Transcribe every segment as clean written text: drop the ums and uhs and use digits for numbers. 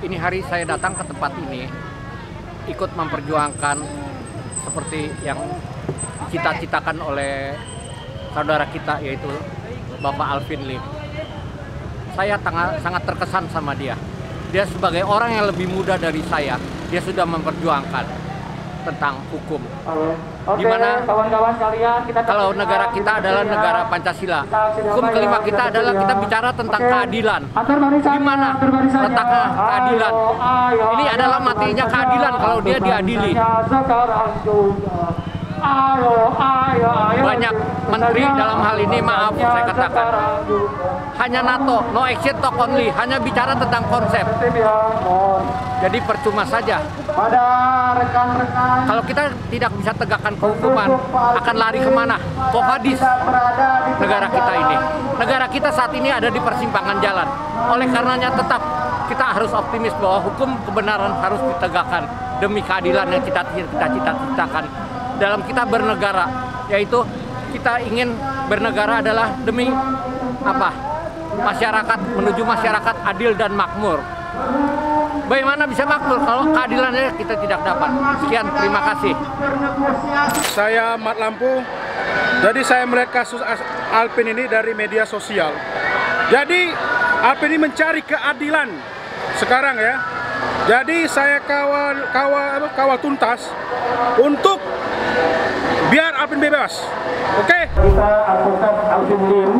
Ini hari saya datang ke tempat ini ikut memperjuangkan seperti yang cita-citakan oleh saudara kita, yaitu Bapak Alvin Lim. Saya sangat terkesan sama dia. Dia sebagai orang yang lebih muda dari saya, dia sudah memperjuangkan tentang hukum. Dimana kawan-kawan sekalian, kalau negara kita adalah negara Pancasila, hukum kelima kita adalah kita bicara tentang keadilan. Di mana letaknya keadilan? Ini adalah matinya keadilan kalau dia diadili. Banyak menteri dalam hal ini, maaf saya katakan, hanya NATO, no action talk only, hanya bicara tentang konsep. Jadi percuma saja. Kalau kita tidak bisa tegakkan kehukuman, akan lari kemana? Hadis negara kita ini. Negara kita saat ini ada di persimpangan jalan. Oleh karenanya tetap kita harus optimis bahwa hukum kebenaran harus ditegakkan demi keadilan yang kita cita-citakan dalam kita bernegara, yaitu kita ingin bernegara adalah demi apa? Masyarakat, menuju masyarakat adil dan makmur. Bagaimana bisa makmur kalau keadilannya kita tidak dapat? Sekian, terima kasih. Saya Mat Lampu. Jadi saya melihat kasus Alvin ini dari media sosial. Jadi Alvin ini mencari keadilan sekarang ya. Jadi saya kawal tuntas untuk biar Alvin bebas. Oke? Kita advokat Alvin Lim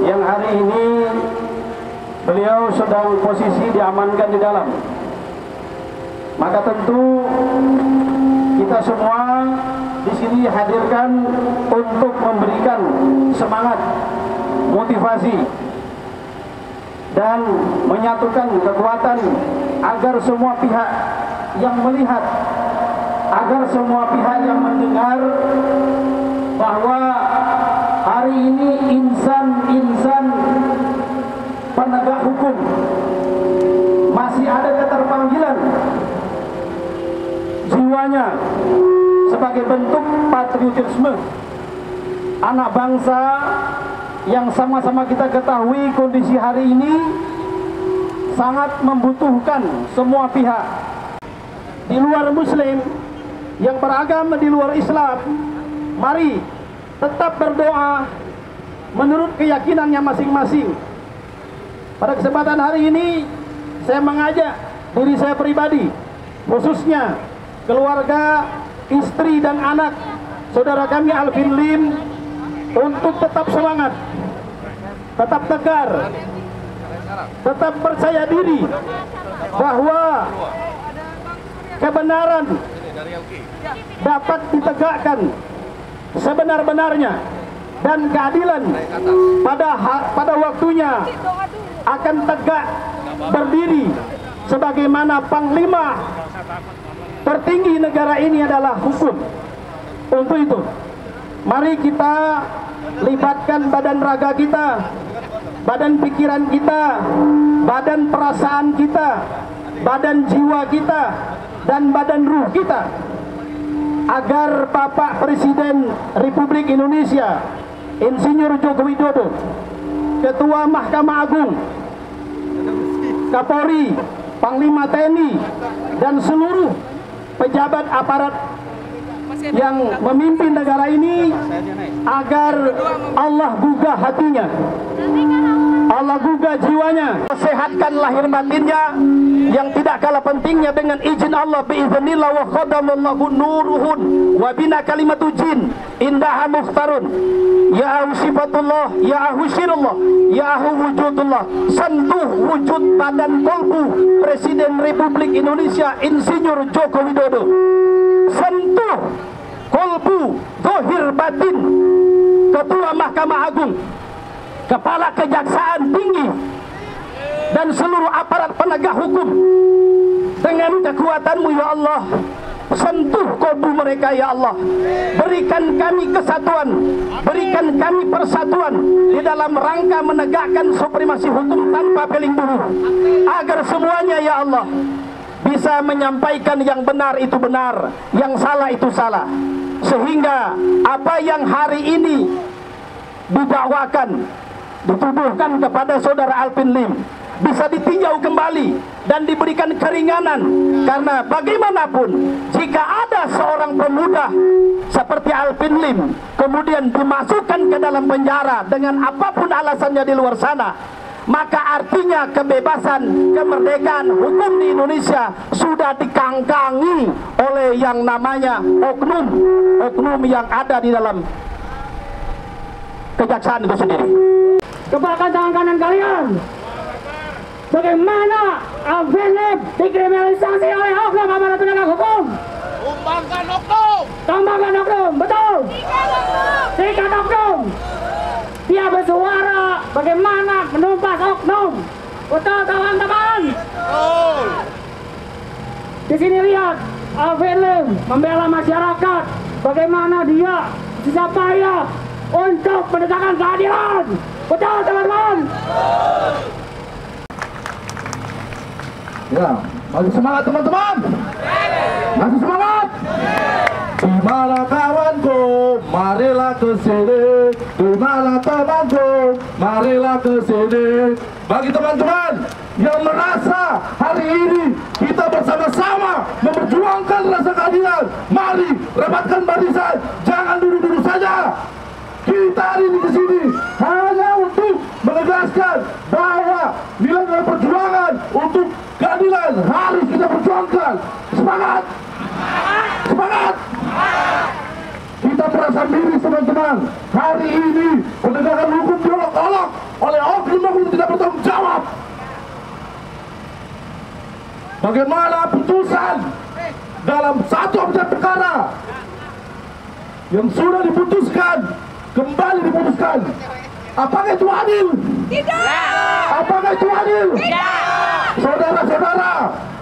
yang hari ini beliau sedang posisi diamankan di dalam. Maka tentu kita semua di sini hadirkan untuk memberikan semangat, motivasi, dan menyatukan kekuatan agar semua pihak yang melihat, agar semua pihak yang mendengar bahwa hari ini insan-insan penegak hukum masih ada keterpanggilan jiwanya sebagai bentuk patriotisme anak bangsa yang sama-sama kita ketahui kondisi hari ini sangat membutuhkan semua pihak di luar Muslim yang beragama di luar Islam. Mari tetap berdoa menurut keyakinannya masing-masing. Pada kesempatan hari ini saya mengajak diri saya pribadi, khususnya keluarga, istri dan anak saudara kami Alvin Lim, untuk tetap semangat, tetap tegar, tetap percaya diri bahwa kebenaran dapat ditegakkan sebenar-benarnya dan keadilan pada waktunya akan tegak berdiri sebagaimana panglima tertinggi negara ini adalah hukum. Untuk itu, mari kita libatkan badan raga kita, badan pikiran kita, badan perasaan kita, badan jiwa kita, dan badan ruh kita, agar Bapak Presiden Republik Indonesia Insinyur Joko Widodo, Ketua Mahkamah Agung, Kapolri, Panglima TNI, dan seluruh pejabat aparat yang memimpin negara ini, agar Allah gugah hatinya, Allah gugah jiwanya, sehatkan lahir batinnya yang tidak kalah pentingnya dengan izin Allah, biiznillah wa khadamallahu nuruhun wa bina kalimatu jin indaha muftarun ya ahu sifatullah ya ahu syirullah ya ahu wujudullah. Sentuh wujud badan kolbu Presiden Republik Indonesia Insinyur Joko Widodo, sentuh kolbu zahir batin Ketua Mahkamah Agung, Kepala Kejaksaan Tinggi, dan seluruh aparat penegak hukum. Dengan kekuatan-Mu ya Allah, sentuh kolbu mereka ya Allah. Berikan kami kesatuan, berikan kami persatuan di dalam rangka menegakkan supremasi hukum tanpa pilih bulu, agar semuanya ya Allah bisa menyampaikan yang benar itu benar, yang salah itu salah, sehingga apa yang hari ini didakwakan, dituduhkan kepada saudara Alvin Lim, bisa ditinjau kembali dan diberikan keringanan. Karena bagaimanapun jika ada seorang pemuda seperti Alvin Lim kemudian dimasukkan ke dalam penjara dengan apapun alasannya di luar sana, maka artinya kebebasan, kemerdekaan hukum di Indonesia sudah dikangkangi oleh yang namanya oknum yang ada di dalam kejaksaan itu sendiri. Kepalkan tangan kanan kalian. Bagaimana Alvin Lim dikriminalisasi oleh oknum aparat penegak hukum? Tumbangkan oknum. Tambahkan oknum, betul. Sikat oknum. Dia bersuara bagaimana menumpas oknum. Betul teman-teman. Betul. Di sini lihat Alvin Lim membela masyarakat. Bagaimana dia susah payah untuk menegakkan keadilan. Betul teman-teman. Ya, masih semangat teman-teman. Masih semangat. Di mana kawanku, marilah ke sini. Di mana temanku, marilah ke sini. Bagi teman-teman yang merasa hari ini kita bersama-sama memperjuangkan rasa keadilan, mari rapatkan barisan, jangan duduk-duduk saja. Kita hari ini ke sini hanya untuk menegaskan bahwa nilai-nilai perjuangan untuk keadilan harus kita perjuangkan. Semangat! Semangat! Kita merasa miris teman-teman. Hari ini penegakan hukum diolok-olok oleh oknum tidak bertanggung jawab. Bagaimana putusan dalam satu objek perkara yang sudah diputuskan kembali diputuskan? Apakah itu adil? Tidak. Apakah itu adil? Tidak. Saudara-saudara,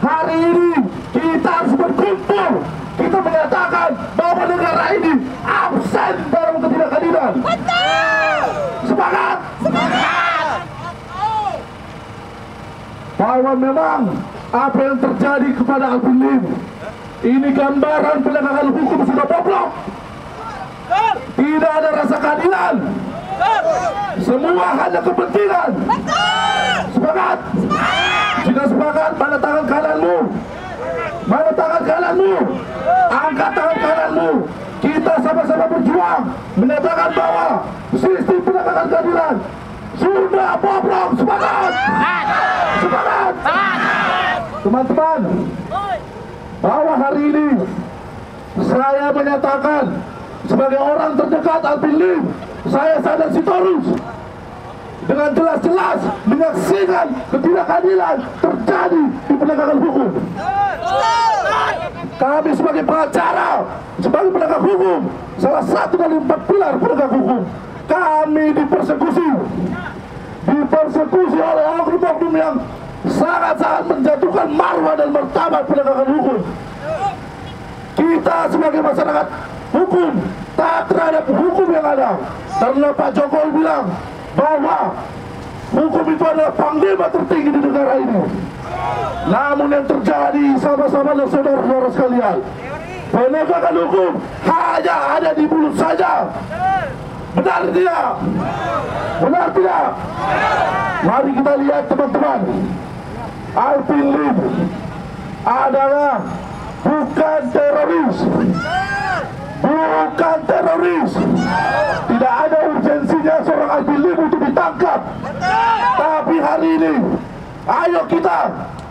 hari ini kita harus berkumpul. Kita menyatakan bahwa negara ini absen dalam ketidakadilan. Betul. Semangat! Semangat. Bahwa memang apa yang terjadi kepada Alvin Lim ini gambaran penegakan hukum sudah bobrok. Tidak ada rasa keadilan. Semua hanya kepentingan. Semangat! Jika semangat, mana tangan kananmu? Mana tangan kananmu? Angkat tangan kananmu. Kita sama-sama berjuang menyatakan bahwa sistem penegakan keadilan sudah bobrok. Semangat! Semangat! Teman-teman, bahwa hari ini saya menyatakan sebagai orang terdekat Alvin Lim, saya Sadar Sitorus dengan jelas-jelas menyaksikan ketidakadilan terjadi di penegakan hukum. Kami sebagai pengacara, sebagai penegak hukum, salah satu dari 4 pilar penegak hukum, kami dipersekusi oleh oknum-oknum yang sangat-sangat menjatuhkan marwah dan martabat penegakan hukum. Kita sebagai masyarakat hukum taat terhadap hukum yang ada, karena Pak Jokowi bilang bahwa hukum itu adalah panglima tertinggi di negara ini. Namun yang terjadi sama-sama dan saudara-saudara sekalian, penegakan hukum hanya ada di mulut saja. Benar tidak? Benar tidak? Mari kita lihat teman-teman, Alvin Lim adalah bukan teroris. Bukan teroris. Tidak ada urgensinya seorang Alvin Lim untuk ditangkap. Tapi hari ini, ayo kita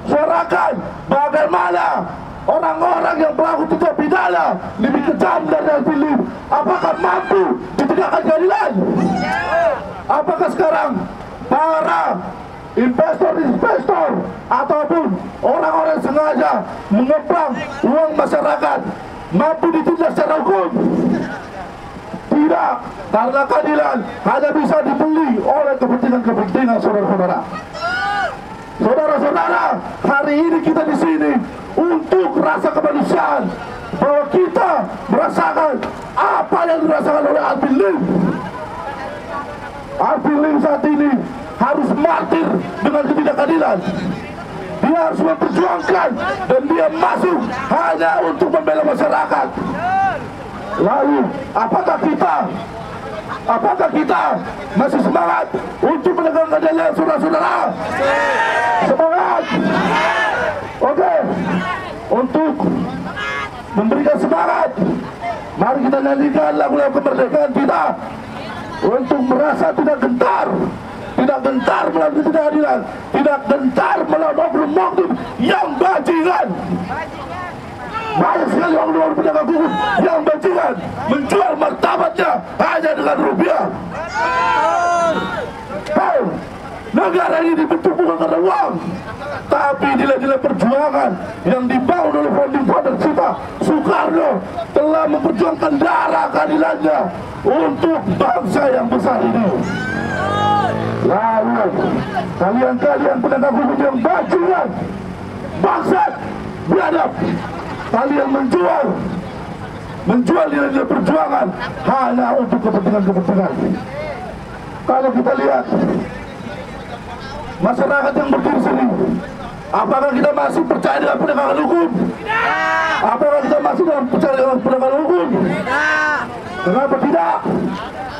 suarakan bagaimana orang-orang yang pelaku tindak pidana lebih kejam dari Alvin Lim. Apakah mampu ditegakkan keadilan? Apakah sekarang para investor ataupun orang-orang yang sengaja mengeplang uang masyarakat mampu ditindak secara hukum? Tidak, karena keadilan hanya bisa dibeli oleh kepentingan saudara-saudara. Saudara-saudara, hari ini kita di sini untuk rasa kemanusiaan, bahwa kita merasakan apa yang dirasakan oleh Alvin Lim. Alvin Lim saat ini harus martir dengan ketidakadilan. Dia harus memperjuangkan dan dia masuk hanya untuk membela masyarakat. Lalu, apakah kita masih semangat untuk menegakkan keadilan, saudara-saudara? Semangat. Oke. Untuk memberikan semangat, mari kita nyanyikan lagu-lagu kemerdekaan kita untuk merasa tidak gentar melawan ketidakadilan, tidak gentar melawan oknum-oknum yang bajingan. Banyak sekali oknum penegak hukum yang bajingan menjual martabatnya hanya dengan rupiah. Negara ini dibentuk bukan karena uang, tapi nilai-nilai perjuangan yang dibangun oleh founding father kita Soekarno telah memperjuangkan darah keadilannya untuk bangsa yang besar ini. Lalu kalian penegak hukum yang bajingan, bangsat, biadab, kalian menjual nilai-nilai perjuangan hanya untuk kepentingan. Kalau kita lihat masyarakat yang berdiri sini, apakah kita masih percaya dengan penegakan hukum? Apakah kita masih percaya dengan penegakan hukum? Kenapa tidak?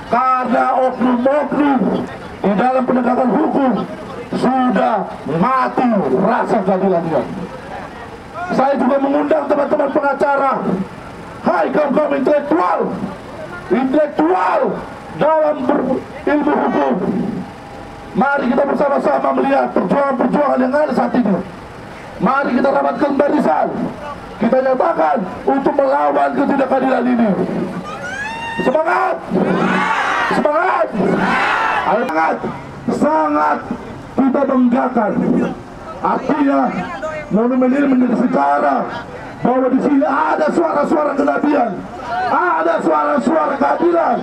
Karena oknum-oknum di dalam penegakan hukum sudah mati rasa keadilannya. Saya juga mengundang teman-teman pengacara, hai kaum-kaum intelektual dalam berilmu hukum. Mari kita bersama-sama melihat perjuangan-perjuangan yang ada saat ini. Mari kita rapatkan barisan, kita nyatakan untuk melawan ketidakadilan ini. Semangat! Semangat! Semangat! Sangat kita banggakan. Artinya monumen ini menjadi sejarah bahwa di sini ada suara-suara kenabian, ada suara-suara keadilan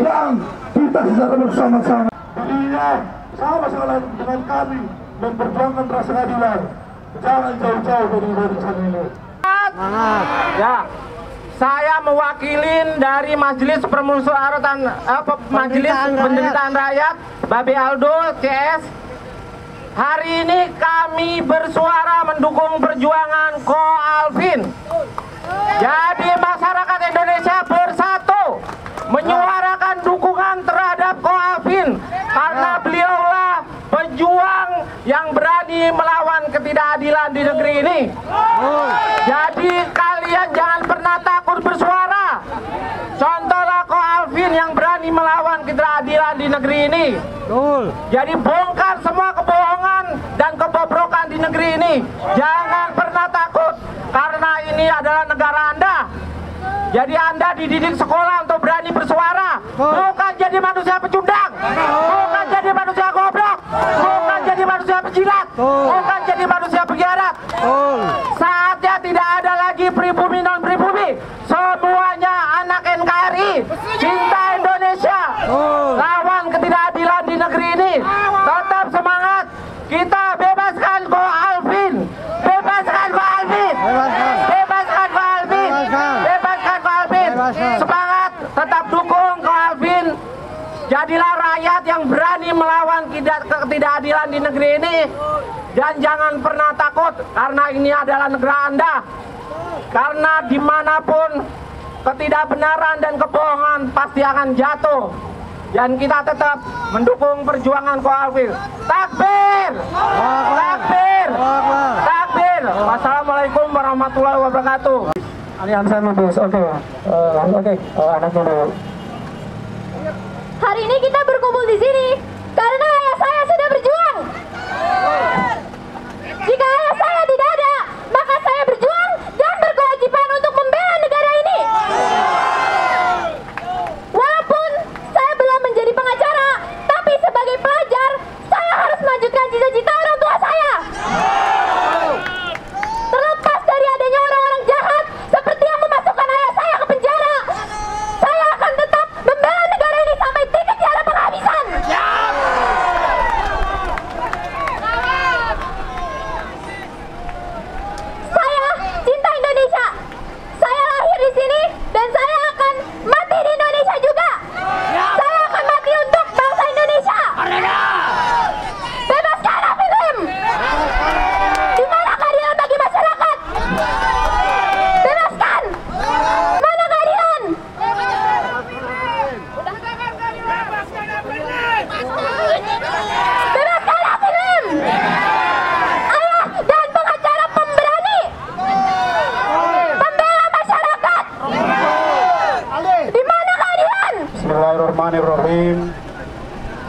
yang kita secara bersama-sama. Dirinya sama dengan kami memperjuangkan rasa keadilan. Jangan jauh-jauh dari barisan ini. Ya, saya mewakilin dari Majelis Permusyawaratan Majelis Penderitaan Rakyat Babe Aldo CS. Hari ini kami bersuara mendukung perjuangan Ko Alvin. Jadi masyarakat Indonesia bersatu menyuarakan dukungan terhadap Ko Alvin karena beliaulah pejuang yang berani melawan ketidakadilan di negeri ini. Jadi kalian jangan pernah takut bersuara. Contohlah Ko Alvin yang berani melawan ketidakadilan di negeri ini. Jadi bongkar semua kebohongan dan kebobrokan di negeri ini. Jangan pernah takut karena ini adalah negara Anda. Jadi Anda dididik sekolah untuk berani bersuara, bukan jadi manusia pecundang, bukan jadi manusia goblok, bukan jadi manusia pejilat, bukan jadi manusia pengkhianat. Saatnya tidak ada lagi pribumi non pribumi, semuanya anak NKRI, cinta Indonesia, lawan ketidakadilan di negeri ini. Tetap semangat, kita bebaskan Ko Alvin, bebaskan Ko Alvin, bebaskan Ko Alvin, bebaskan Ko Alvin. Semangat, tetap dukung Ko Alvin. Jadilah rakyat yang berani melawan ketidakadilan di negeri ini. Dan jangan pernah takut, karena ini adalah negara Anda. Karena dimanapun ketidakbenaran dan kebohongan pasti akan jatuh. Dan kita tetap mendukung perjuangan Ko Alvin. Takbir! Takbir! Takbir! Wassalamualaikum warahmatullahi wabarakatuh. Aliansa Lubus, oke, anak dulu. Hari ini kita berkumpul di sini karena ayah saya sudah berjuang. Jika ayah saya tidak ada, maka saya berjuang dan berkewajiban untuk membela negara ini. Walaupun saya belum menjadi pengacara, tapi sebagai pelajar, saya harus melanjutkan cita-cita orang tua saya. Terlepas dari adanya orang-orang jahat seperti yang memasukkan ayah saya ke penjara, saya akan tetap membela negara ini sampai titik tiada penghabisan.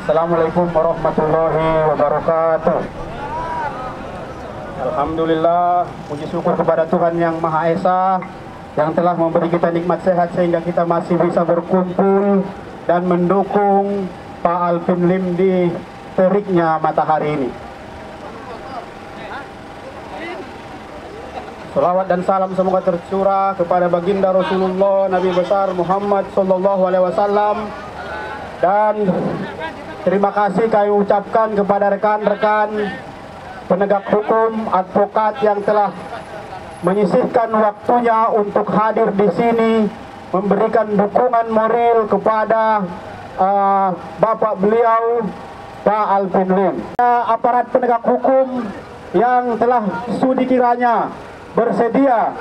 Assalamualaikum warahmatullahi wabarakatuh. Alhamdulillah, puji syukur kepada Tuhan Yang Maha Esa yang telah memberi kita nikmat sehat sehingga kita masih bisa berkumpul dan mendukung Pak Alvin Lim di teriknya matahari ini. Salawat dan salam semoga tercurah kepada baginda Rasulullah Nabi besar Muhammad Sallallahu Alaihi Wasallam. Dan terima kasih kami ucapkan kepada rekan-rekan penegak hukum, advokat yang telah menyisihkan waktunya untuk hadir di sini, memberikan dukungan moral kepada Bapak beliau, Pak Alvin Lim. Aparat penegak hukum yang telah sudi kiranya bersedia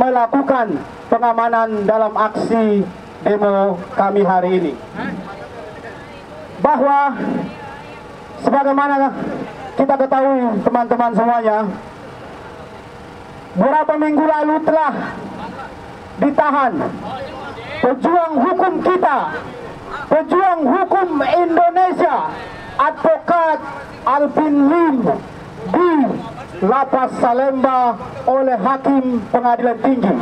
melakukan pengamanan dalam aksi demo kami hari ini. Bahwa sebagaimana kita ketahui teman-teman semuanya, beberapa minggu lalu telah ditahan pejuang hukum kita, pejuang hukum Indonesia, advokat Alvin Lim di Lapas Salemba oleh Hakim Pengadilan Tinggi.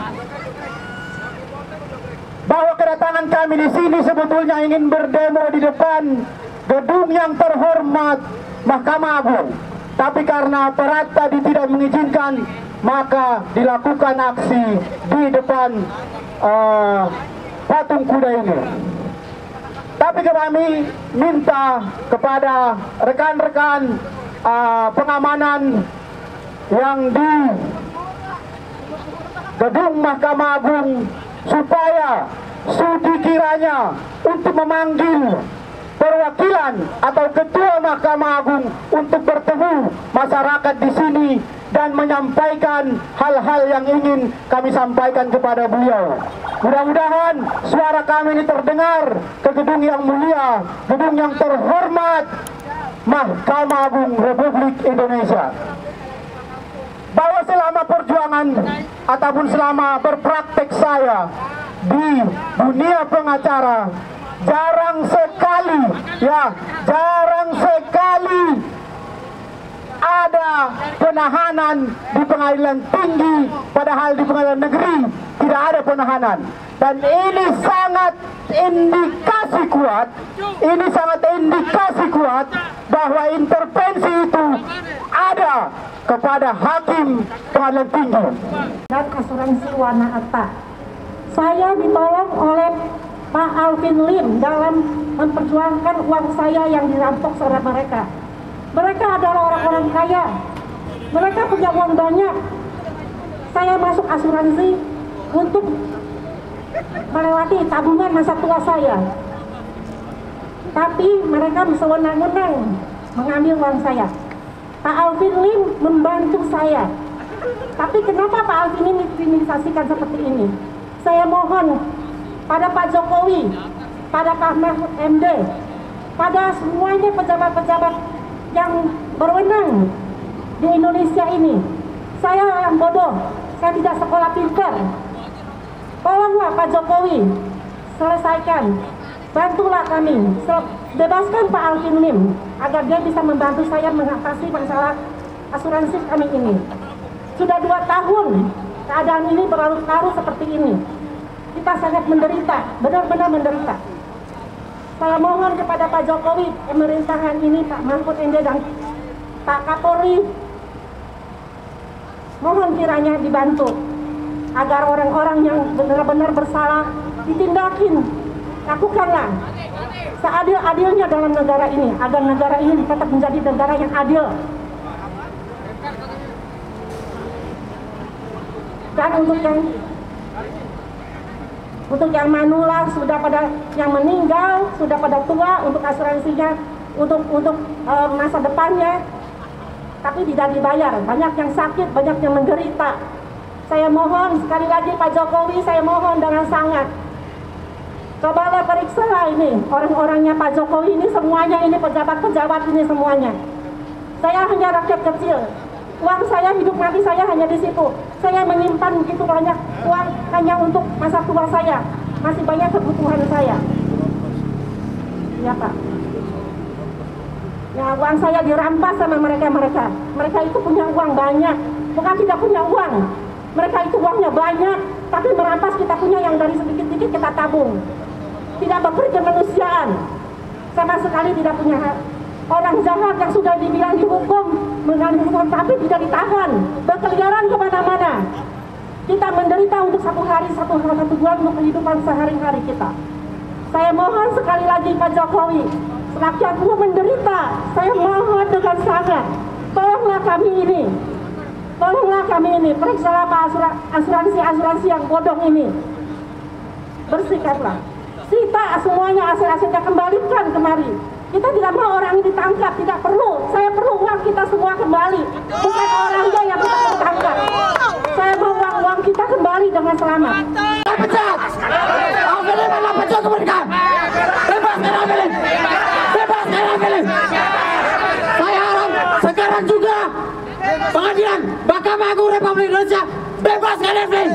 Bahwa kedatangan kami di sini sebetulnya ingin berdemo di depan gedung yang terhormat Mahkamah Agung, tapi karena aparat tadi tidak mengizinkan, maka dilakukan aksi di depan patung kuda ini. Tapi kami minta kepada rekan-rekan pengamanan yang di gedung Mahkamah Agung supaya sudi kiranya untuk memanggil perwakilan atau ketua Mahkamah Agung untuk bertemu masyarakat di sini dan menyampaikan hal-hal yang ingin kami sampaikan kepada beliau. Mudah-mudahan suara kami ini terdengar ke gedung yang mulia, gedung yang terhormat Mahkamah Agung Republik Indonesia. Bahwa selama perjuangan ataupun selama berpraktek saya di dunia pengacara, jarang sekali ada penahanan di pengadilan tinggi, padahal di pengadilan negeri tidak ada penahanan. Dan ini sangat indikasi kuat bahwa intervensi itu ada kepada hakim pengadilan tinggi. Dan asuransi Wana Atta, saya ditolong oleh Pak Alvin Lim dalam memperjuangkan uang saya yang dirampok oleh mereka. Mereka adalah orang-orang kaya, mereka punya uang banyak. Saya masuk asuransi untuk melewati tabungan masa tua saya, tapi mereka sewenang-wenang mengambil uang saya. Pak Alvin Lim membantu saya, tapi kenapa Pak Alvin Lim dikriminalisasikan seperti ini? Saya mohon pada Pak Jokowi, pada Pak Mahfud MD, pada semuanya pejabat-pejabat yang berwenang di Indonesia ini. Saya orang bodoh, saya tidak sekolah pintar. Tolonglah Pak Jokowi, selesaikan, bantulah kami, bebaskan Pak Alvin Lim agar dia bisa membantu saya mengatasi masalah asuransi kami ini. Sudah 2 tahun keadaan ini berlarut-larut seperti ini. Kita sangat menderita, benar-benar menderita. Saya mohon kepada Pak Jokowi, pemerintahan ini, Pak Mahfud MD dan Pak Kapolri, mohon kiranya dibantu agar orang-orang yang benar-benar bersalah ditindakin. Lakukanlah seadil-adilnya dalam negara ini, agar negara ini tetap menjadi negara yang adil. Dan untuk yang manula sudah pada yang meninggal, sudah pada tua, untuk asuransinya, untuk masa depannya, tapi tidak dibayar. Banyak yang sakit, banyak yang menderita. Saya mohon sekali lagi Pak Jokowi, saya mohon dengan sangat, cobalah periksa ini orang-orangnya Pak Jokowi ini, semuanya ini pejabat-pejabat ini semuanya. Saya hanya rakyat kecil, uang saya hidup mati saya hanya di situ. Saya menyimpan begitu banyak uang hanya untuk masa tua saya, masih banyak kebutuhan saya. Ya Pak. Ya, uang saya dirampas sama mereka. Mereka itu punya uang banyak, bukan tidak punya uang. Mereka itu uangnya banyak, tapi merampas kita punya yang dari sedikit-sedikit kita tabung. Tidak bekerja kemanusiaan, sama sekali tidak punya hak. Orang jahat yang sudah dibilang dihukum, mengalihkan tapi tidak ditahan, berkeliaran kemana-mana. Kita menderita untuk satu bulan untuk kehidupan sehari-hari kita. Saya mohon sekali lagi Pak Jokowi, rakyat semua menderita. Saya mohon dengan sangat, tolonglah kami ini, periksalah asuransi yang bodong ini. Bersikaplah, sita semuanya aset-asetnya, kembalikan kemari. Kita tidak mau orang ini ditangkap, tidak perlu. Saya perlu uang kita semua kembali, bukan orangnya yang kita ditangkap. Saya mau uang kita kembali dengan selamat. Pecat! Alvin mana pecat kemerdekaan? Bebaskan Alvin! Bebaskan Alvin! Saya harap sekarang juga pengadilan Mahkamah Agung Republik Indonesia bebaskan Alvin!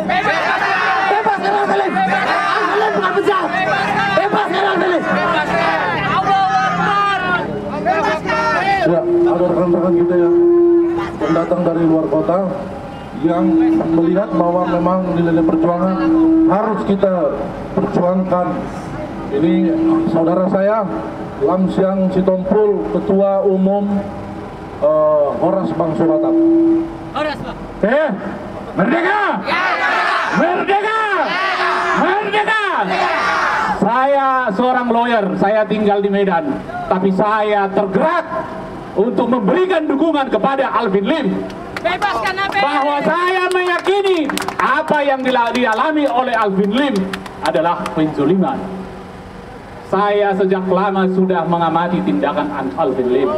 Bebaskan Alvin! Alvin bukan pecat! Bebaskan Alvin! Ya, ada rekan-rekan kita yang datang dari luar kota yang melihat bahwa memang nilai perjuangan harus kita perjuangkan. Ini saudara saya Lamsiang Sitompul, Ketua Umum Horas Bangsa Batak. Merdeka! Merdeka! Merdeka! Saya seorang lawyer, saya tinggal di Medan, tapi saya tergerak untuk memberikan dukungan kepada Alvin Lim. Bebaskan Alvin! Bahwa saya meyakini apa yang dialami oleh Alvin Lim adalah penzuliman. Saya sejak lama sudah mengamati tindakan Alvin Lim.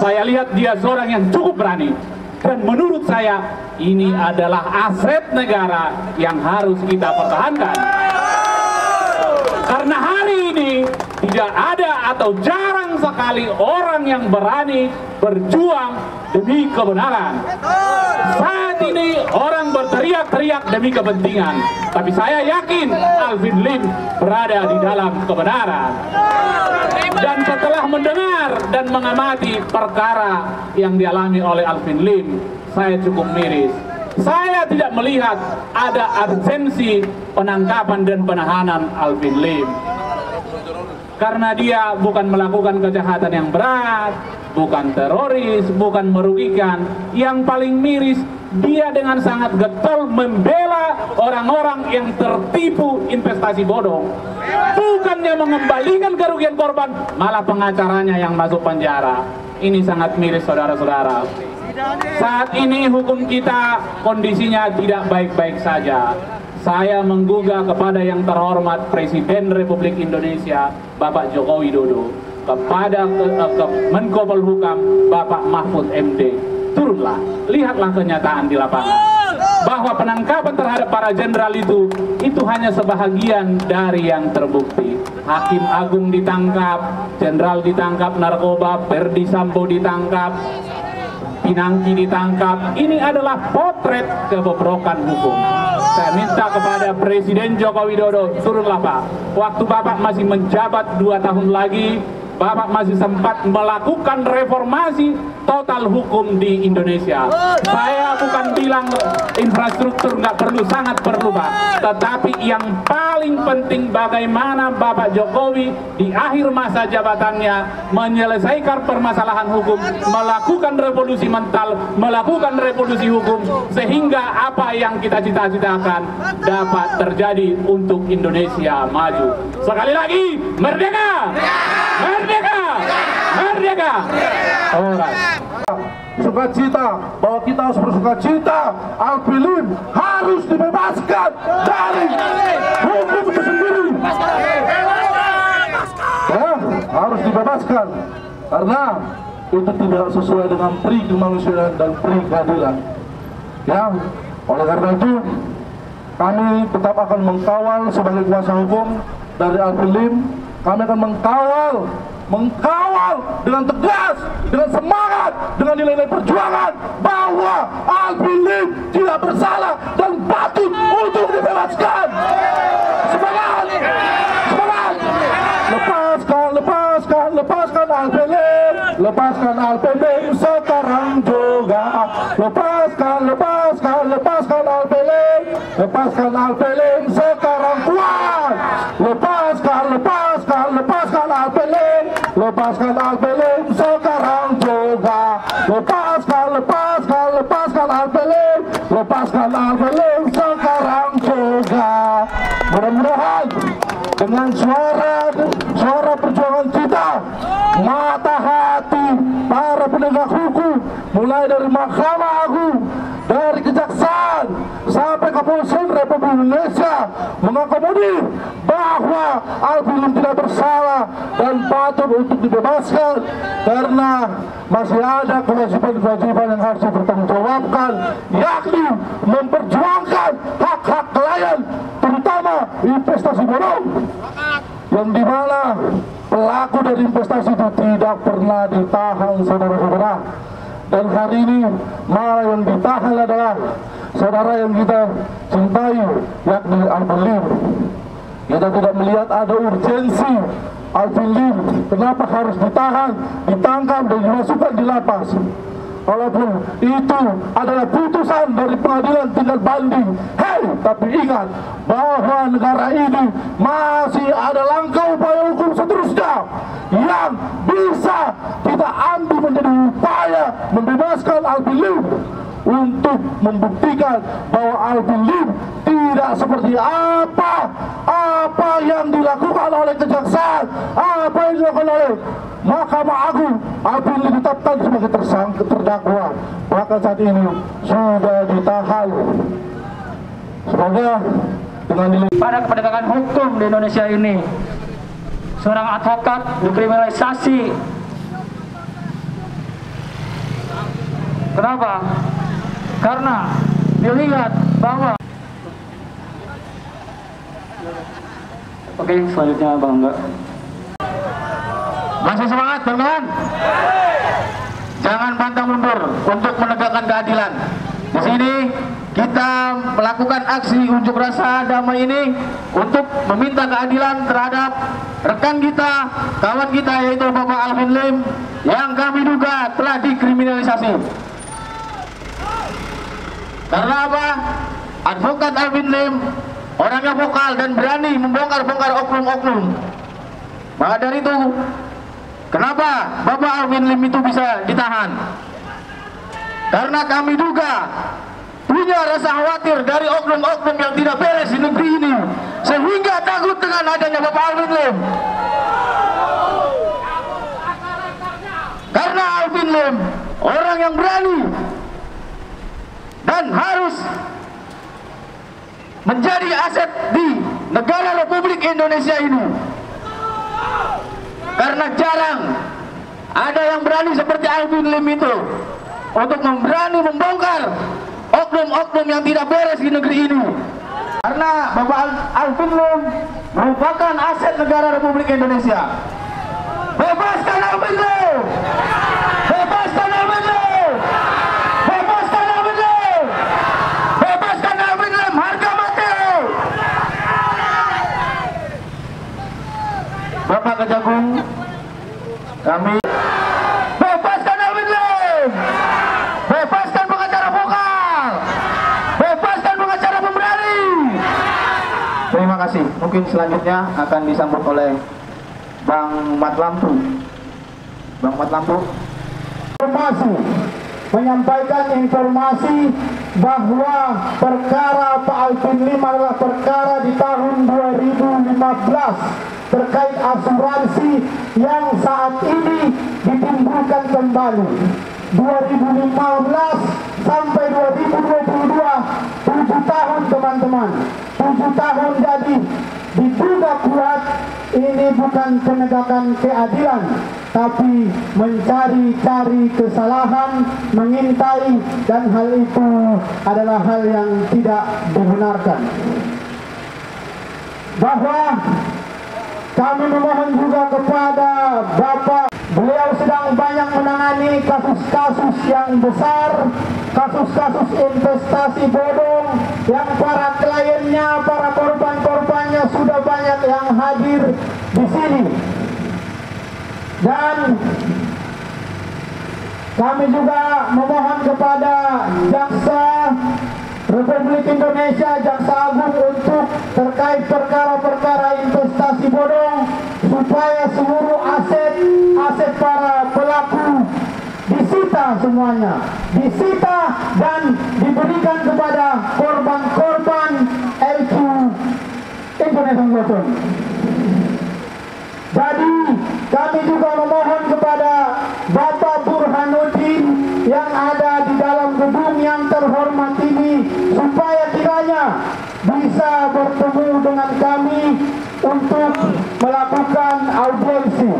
Saya lihat dia seorang yang cukup berani. Dan menurut saya ini adalah aset negara yang harus kita pertahankan. Karena hari ini tidak ada atau jarang sekali orang yang berani berjuang demi kebenaran. Saat ini orang berteriak-teriak demi kepentingan, tapi saya yakin Alvin Lim berada di dalam kebenaran. Dan setelah mendengar dan mengamati perkara yang dialami oleh Alvin Lim, saya cukup miris. Saya tidak melihat ada urgensi penangkapan dan penahanan Alvin Lim. Karena dia bukan melakukan kejahatan yang berat, bukan teroris, bukan merugikan. Yang paling miris, dia dengan sangat getol membela orang-orang yang tertipu investasi bodong. Bukannya mengembalikan kerugian korban, malah pengacaranya yang masuk penjara. Ini sangat miris, saudara-saudara. Saat ini hukum kita kondisinya tidak baik-baik saja. Saya menggugah kepada yang terhormat Presiden Republik Indonesia Bapak Joko Widodo, kepada Menko Polhukam Bapak Mahfud MD, turunlah, lihatlah kenyataan di lapangan bahwa penangkapan terhadap para jenderal itu hanya sebahagian dari yang terbukti. Hakim Agung ditangkap, jenderal ditangkap narkoba, Verdi Sambo ditangkap, Pinangki ditangkap. Ini adalah potret kebobrokan hukum. Saya minta kepada Presiden Joko Widodo, turunlah Pak. Waktu Bapak masih menjabat 2 tahun lagi, Bapak masih sempat melakukan reformasi total hukum di Indonesia. Saya bukan bilang infrastruktur nggak perlu, sangat perlu Pak. Tetapi yang paling penting bagaimana Bapak Jokowi di akhir masa jabatannya menyelesaikan permasalahan hukum, melakukan revolusi mental, melakukan revolusi hukum, sehingga apa yang kita cita-citakan dapat terjadi untuk Indonesia maju. Sekali lagi, merdeka! Merdeka! Merdeka! Alright. Sukacita, bahwa kita harus bersukacita. Alvin Lim harus dibebaskan dari hukum itu sendiri. Ya, harus dibebaskan karena itu tidak sesuai dengan pri kemanusiaan dan pri keadilan. Ya, oleh karena itu kami tetap akan mengkawal sebagai kuasa hukum dari Alvin Lim. Kami akan mengkawal dengan tegas, dengan semangat, dengan nilai-nilai perjuangan bahwa Alvin Lim tidak bersalah dan patut untuk dibebaskan. Semangat! Semangat! Lepaskan, lepaskan! Lepaskan, lepaskan, lepaskan Al-Filim. Lepaskan Al-Filim sekarang kuat. Lepaskan, lepaskan, lepaskan Al-Filim. Lepaskan Al-Filim sekarang juga. Lepaskan, lepaskan, lepaskan Al-Filim. Lepaskan Al-Filim sekarang juga. Mudah-mudahan dengan suara perjuangan kita, mata hati para penegak hukum, mulai dari Mahkamah Agung, dari Kejaksaan sampai Kepolisian Republik Indonesia, mengakomodir bahwa Al-Filim tidak bersalah dan patut untuk dibebaskan karena masih ada kewajiban-kewajiban yang harus dipertanggungjawabkan, yakni memperjuangkan hak-hak klien, terutama investasi bodong, yang dimana pelaku dari investasi itu tidak pernah ditahan, saudara-saudara. Dan hari ini malah yang ditahan adalah saudara yang kita cintai, yakni Al-Filim. Kita tidak melihat ada urgensi Al-Filim kenapa harus ditahan, ditangkap dan dimasukkan di lapas. Walaupun itu adalah putusan dari pengadilan tingkat banding. Hei, tapi ingat bahwa negara ini masih ada langkah upaya hukum seterusnya yang bisa kita ambil menjadi upaya membebaskan Al-Filim, untuk membuktikan bahwa Al-Filim tidak seperti apa yang dilakukan oleh Kejaksaan, apa yang dilakukan oleh Mahkamah Agung. Al-Filim ditetapkan sebagai tersangka, terdakwa, bahkan saat ini sudah ditahan. Semoga dengan nilai pada penegakan hukum di Indonesia ini, seorang advokat dikriminalisasi. Kenapa? Karena dilihat bahwa Oke, selanjutnya Bang Angga. Masih semangat teman-teman? Jangan pantang mundur untuk menegakkan keadilan. Di sini kita melakukan aksi unjuk rasa damai ini untuk meminta keadilan terhadap rekan kita, kawan kita, yaitu Bapak Al-Filim yang kami duga telah dikriminalisasi. Karena apa? Advokat Al-Filim orangnya vokal dan berani membongkar-bongkar oknum-oknum. Maka dari itu, kenapa Bapak Al-Filim itu bisa ditahan? Karena kami duga punya rasa khawatir dari oknum-oknum yang tidak beres di negeri ini, sehingga takut dengan adanya Bapak Al-Filim. Karena Al-Filim orang yang berani dan harus menjadi aset di negara Republik Indonesia ini. Karena jarang ada yang berani seperti Al-Filim itu untuk berani membongkar oknum-oknum yang tidak beres di negeri ini. Karena Bapak Al-Filim merupakan aset negara Republik Indonesia. Bebaskan Al-Filim! Bebaskan Al-Filim! Bebaskan Al-Filim! Bebaskan Al-Filim! Harga mati! Bapak Kejagung, kami bebaskan Al-Filim! Bebaskan pengacara vokal! Bebaskan pengacara pemberani! Terima kasih. Mungkin selanjutnya akan disambut oleh Bang Mat Lampu. Bang Mat Lampu. Menyampaikan informasi bahwa perkara Pak Al-Filim adalah perkara di tahun 2015 terkait asuransi yang saat ini ditimbulkan kembali. 2015 sampai 2022, 7 tahun teman-teman, 7 tahun. Jadi diduga kuat ini bukan penegakan keadilan, tapi mencari-cari kesalahan, mengintai, dan hal itu adalah hal yang tidak dibenarkan. Bahwa kami memohon juga kepada Bapak, beliau sedang banyak menangani kasus-kasus yang besar, kasus-kasus investasi bodong yang para kliennya, para korban-korbannya sudah banyak yang hadir di sini. Dan Kami juga memohon kepada Jaksa Republik Indonesia, Jaksa Agung untuk terkait perkara-perkara investasi bodong supaya seluruh aset para pelaku disita semuanya, disita dan diberikan kepada korban-korban LQ Indonesian Cotton. Jadi kami juga memohon kepada Bapak Burhanuddin yang ada di dalam gedung yang terhormat ini supaya kiranya bisa bertemu dengan kami untuk melakukan audiensi.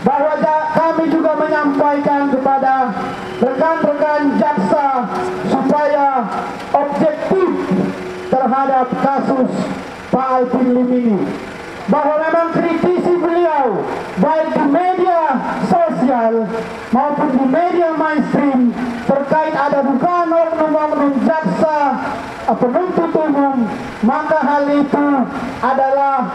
Bahwa kami juga menyampaikan kepada rekan-rekan jaksa supaya objektif terhadap kasus Pak Alvin Lim ini. Bahwa memang kritisi beliau baik di media sosial maupun di media mainstream terkait ada dugaan oknum-oknum jaksa penuntut umum, maka hal itu adalah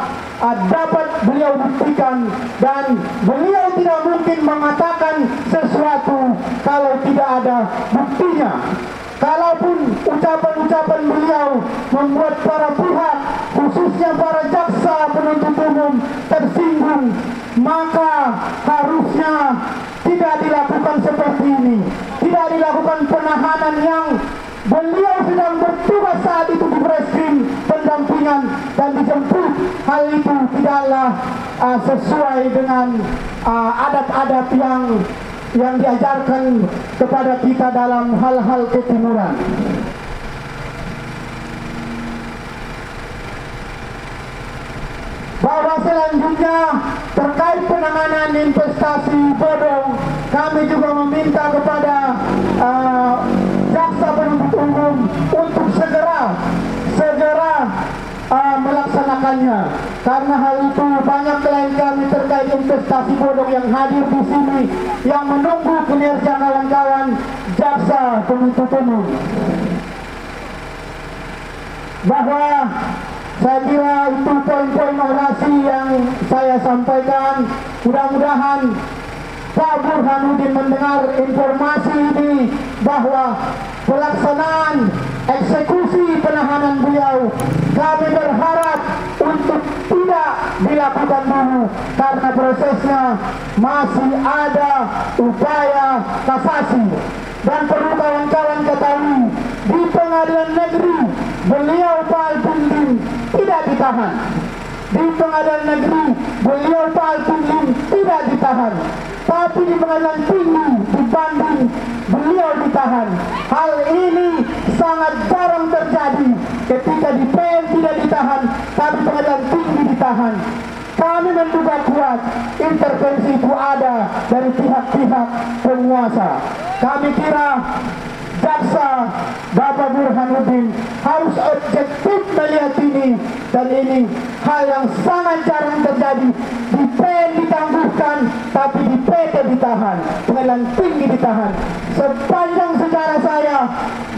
dapat beliau buktikan dan beliau tidak mungkin mengatakan sesuatu kalau tidak ada buktinya. Kalaupun ucapan-ucapan beliau membuat para pihak, khususnya para jaksa penuntut umum tersinggung, maka harusnya tidak dilakukan seperti ini. Tidak dilakukan penahanan yang beliau sedang bertugas saat itu di Bareskrim pendampingan dan dijemput. Hal itu tidaklah sesuai dengan adab-adab yang diajarkan kepada kita dalam hal-hal ketimuran. Bahwa selanjutnya terkait penanganan investasi bodong, kami juga meminta kepada jaksa penuntut umum untuk segera melaksanakannya, karena hal itu banyak klien kami terkait investasi bodong yang hadir di sini yang menunggu kinerja kawan-kawan jaksa penuntut umum. Bahwa saya kira itu poin-poin orasi yang saya sampaikan. Mudah-mudahan Pak Burhanuddin mendengar informasi ini bahwa pelaksanaan eksekusi penahanan beliau kami berharap untuk tidak dilakukan dulu karena prosesnya masih ada upaya kasasi. Dan perlu kawan-kawan ketahui, di pengadilan negeri beliau Pak Alvin Lim tidak ditahan. Di pengadilan negeri beliau Pak Alvin Lim tidak ditahan. Tapi di pengadilan tinggi di Bandung beliau ditahan. Hal ini sangat jarang terjadi ketika di PN tidak ditahan, tapi pengadilan tinggi ditahan. Kami menduga kuat intervensi itu ada dari pihak-pihak penguasa. Kami kira jaksa Bapak Burhanuddin harus objektif melihat ini, dan ini hal yang sangat jarang terjadi. Di PN ditangguhkan, tapi di PT ditahan, pengadilan tinggi ditahan. Sepanjang sejarah saya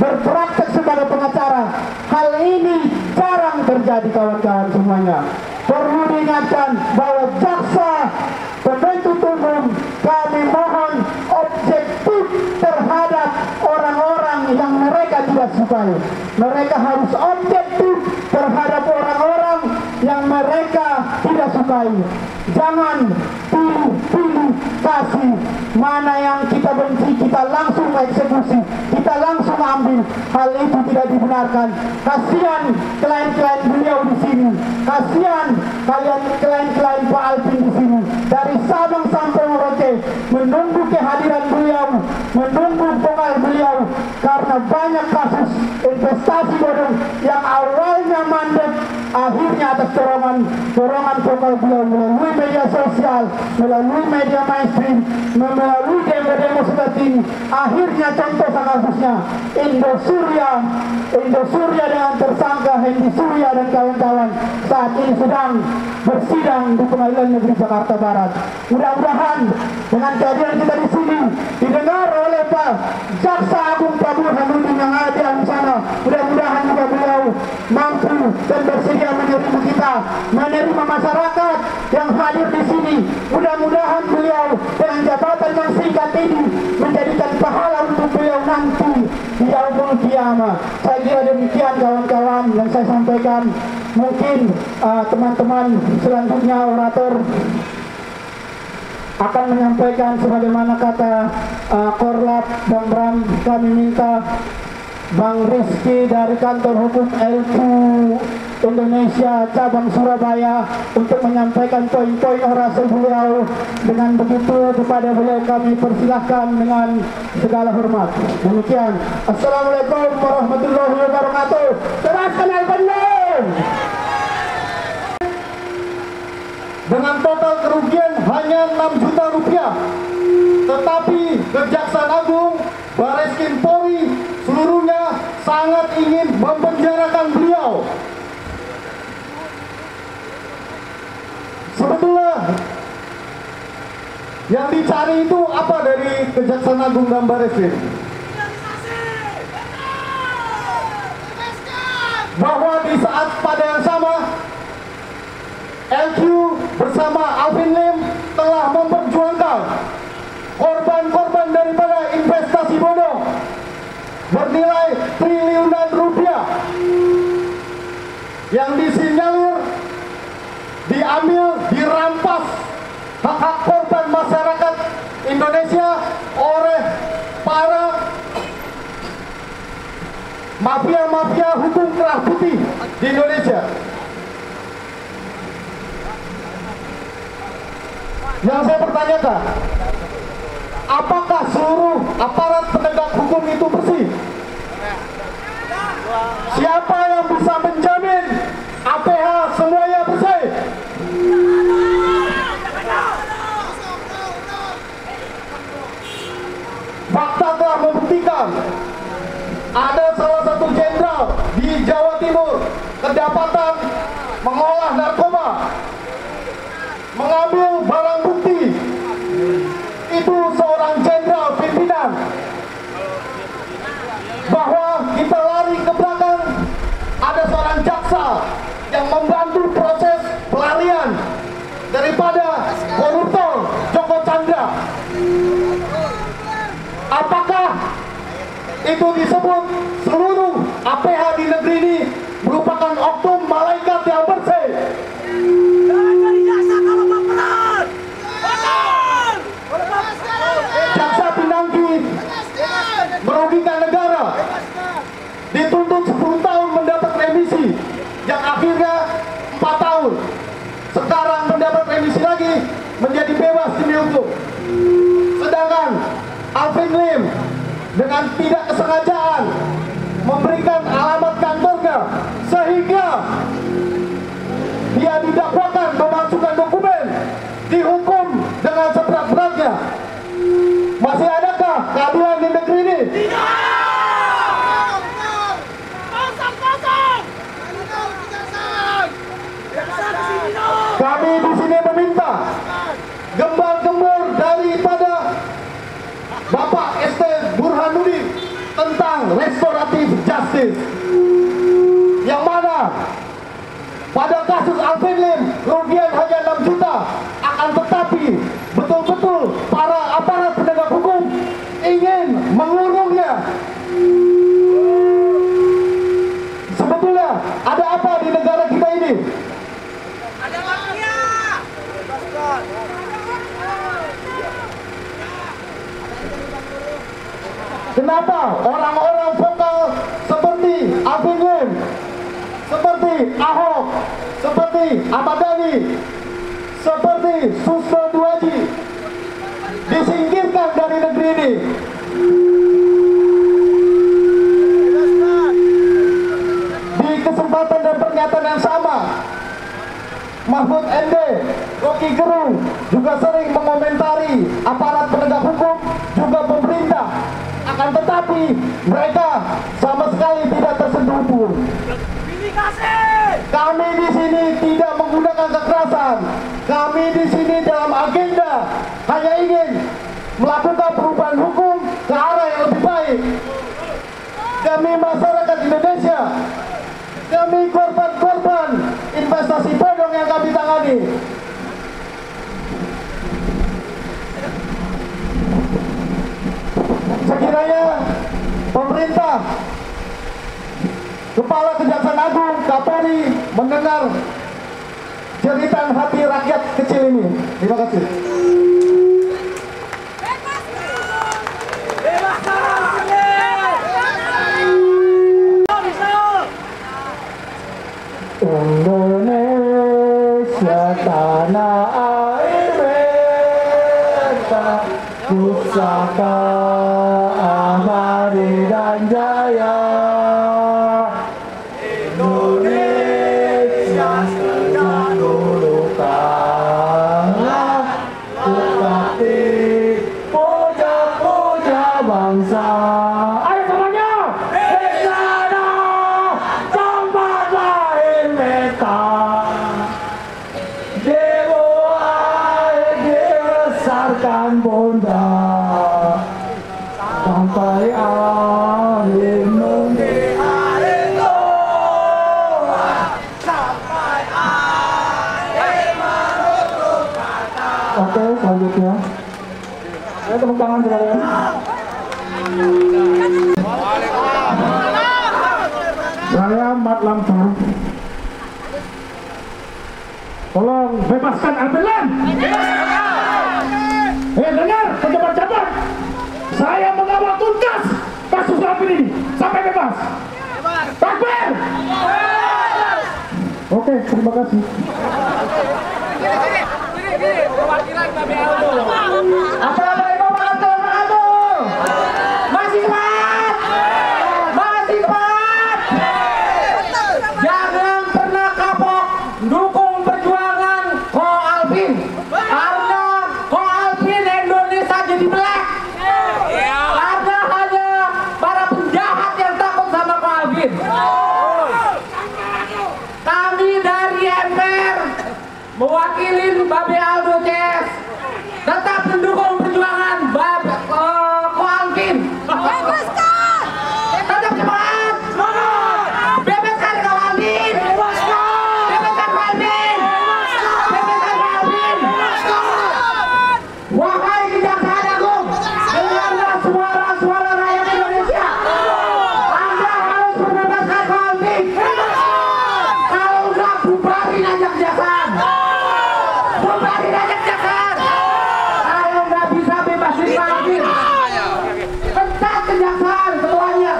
berpraktek sebagai pengacara, hal ini jarang terjadi kawan-kawan semuanya. Perlu diingatkan bahwa jaksa penuntut umum kami mohon objektif terhadap orang-orang yang mereka tidak sukai. Mereka harus objektif terhadap orang-orang yang mereka tidak sukai. Jangan pilih-pilih kasih, mana yang kita benci kita langsung eksekusi, kita langsung ambil. Hal itu tidak dibenarkan. Kasihan klien-klien beliau di sini, kasihan klien-klien Pak Alvin di sini. Dari Sabang sampai Merauke menunggu kehadiran beliau, menunggu vokal beliau, karena banyak kasus investasi bodong yang awalnya mandek, akhirnya atas dorongan vokal beliau melalui media sosial, melalui media mainstream, melalui demo-demo seperti ini. Akhirnya contoh kasusnya Indosuria dengan tersangka Hendy Surya dan kawan-kawan saat ini sedang bersidang di Pengadilan Negeri Jakarta Barat. Mudah-mudahan dengan kehadiran kita di sini didengar oleh Pak Jaksa Agung Pak Burhanuddin yang ada di sana. Mudah-mudahan juga beliau mampu dan bersedia menerima kita, menerima masyarakat yang hadir di sini. Mudah-mudahan beliau dengan jabatan yang singkat ini menjadikan yaumul qiyamah. Saya kira demikian kawan-kawan yang saya sampaikan. Mungkin teman-teman selanjutnya orator akan menyampaikan sebagaimana kata Korlap Bang Bram. Kami minta Bang Rizky dari kantor hukum LQ Indonesia cabang Surabaya untuk menyampaikan poin-poin orasi beliau. Dengan begitu kepada beliau kami persilahkan dengan segala hormat. Demikian. Assalamualaikum warahmatullahi wabarakatuh. Teraskan Al-Bandung. Dengan total kerugian hanya 6 juta rupiah, tetapi Kejaksaan Agung, Bareskrim Polri seluruhnya sangat ingin mempenjarakan beliau. Sebetulnya yang dicari itu apa dari Kejaksaan Agung dan Bareskrim? Bahwa di saat pada yang sama LQ bersama Alvin Lim telah memperjuangkan korban-korban daripada investasi bodong bernilai triliunan rupiah yang disinyalir diambil, dirampas hak-hak korban masyarakat Indonesia oleh para mafia-mafia hukum kerah putih di Indonesia. Yang saya pertanyakan, apakah seluruh aparat penegak hukum itu bersih? Siapa yang bisa menjamin APH semuanya bersih? Fakta telah membuktikan ada salah satu jenderal di Jawa Timur kedapatan mengolah narkoba, mengambil barang bukti. Itu seorang jenderal pimpinan. Bahwa kita lari ke belakang, ada seorang jaksa yang membantu proses pelarian daripada koruptor Joko Chandra. Apakah itu disebut seluruh APH di negeri ini merupakan oknum malaikat yang bersih? Jaksa Pinangki merugikan negara, dituntut 10 tahun mendapat remisi, yang akhirnya 4 tahun. Sekarang mendapat remisi lagi, menjadi bebas demi hukum. Sedangkan Alvin Lim dengan tidak kesengajaan memberikan alamat kantornya sehingga dia didakwakan memasukkan dokumen, dihukum dengan seberat-beratnya. Masih adakah keadilan di negeri ini? Kami di sini meminta gembar-gembor daripada Bapak ST Burhanuddin tentang restoratif justice, yang mana pada kasus Alvin Lim kerugian hanya 6 juta, akan tetapi betul-betul para aparat penegak hukum ingin mengurungnya. Sebetulnya ada apa di negara kita ini? Ada mafia. Kenapa orang-orang vokal seperti Alvin Lim, seperti Ahok, seperti Ahmad Dhani, seperti Susno Duaji disingkirkan dari negeri ini? Di kesempatan dan pernyataan yang sama, Mahfud MD, Rocky Gerung juga sering mengomentari aparat penegak hukum, juga pemerintah. Akan tetapi mereka sama sekali tidak tersentuh hukum. Kami di sini tidak menggunakan kekerasan. Kami di sini dalam agenda hanya ingin melakukan perubahan hukum ke arah yang lebih baik demi masyarakat Indonesia, demi korban-korban investasi bodong yang kami tangani. Sekiranya pemerintah, Kepala Kejaksaan Agung, Kapolri mendengar jeritan hati rakyat kecil ini. Terima kasih. Indonesia tanah air beta, pusaka abadi dan jaya. Indonesia sejak dulu kala, tetapi puja-puja bangsa. Ayo semuanya! Bersama tempat lahir beta, Dewa air dibesarkan bunda, sampai akhir nanti. Oke, selanjutnya. Ayo tepuk tangan sekalian. Saya Mat Lampur. Tolong bebaskan Alvin. Dengar pejabat-pejabat. Saya mengawal tuntas kasus Alvin ini sampai bebas. Takbir. Oke, terima kasih. Apa Ibu masih semangat, masih semangat. Jangan pernah kapok dukung perjuangan Ko Alvin, karena Ko Alvin Indonesia jadi melek. Karena hanya para penjahat yang takut sama Ko Alvin. Kami dari MPR mewakili Babe Aldo CS tetap mendukung perjuangan Ko Alvin. Bebaskan! Tetap semangat! Bebaskan Ko Alvin! Bebaskan Ko Alvin! Bebaskan Ko Alvin! Wahai Kejaksaan Agung, dengarlah suara-suara rakyat Indonesia. Anda harus membebaskan Ko Alvin. Kalau enggak, bubarin aja kejaksaan. Bubarin aja kejaksaan. Kalau nggak bisa bebasin Ko Alvin, pecat kejaksaan ketuanya.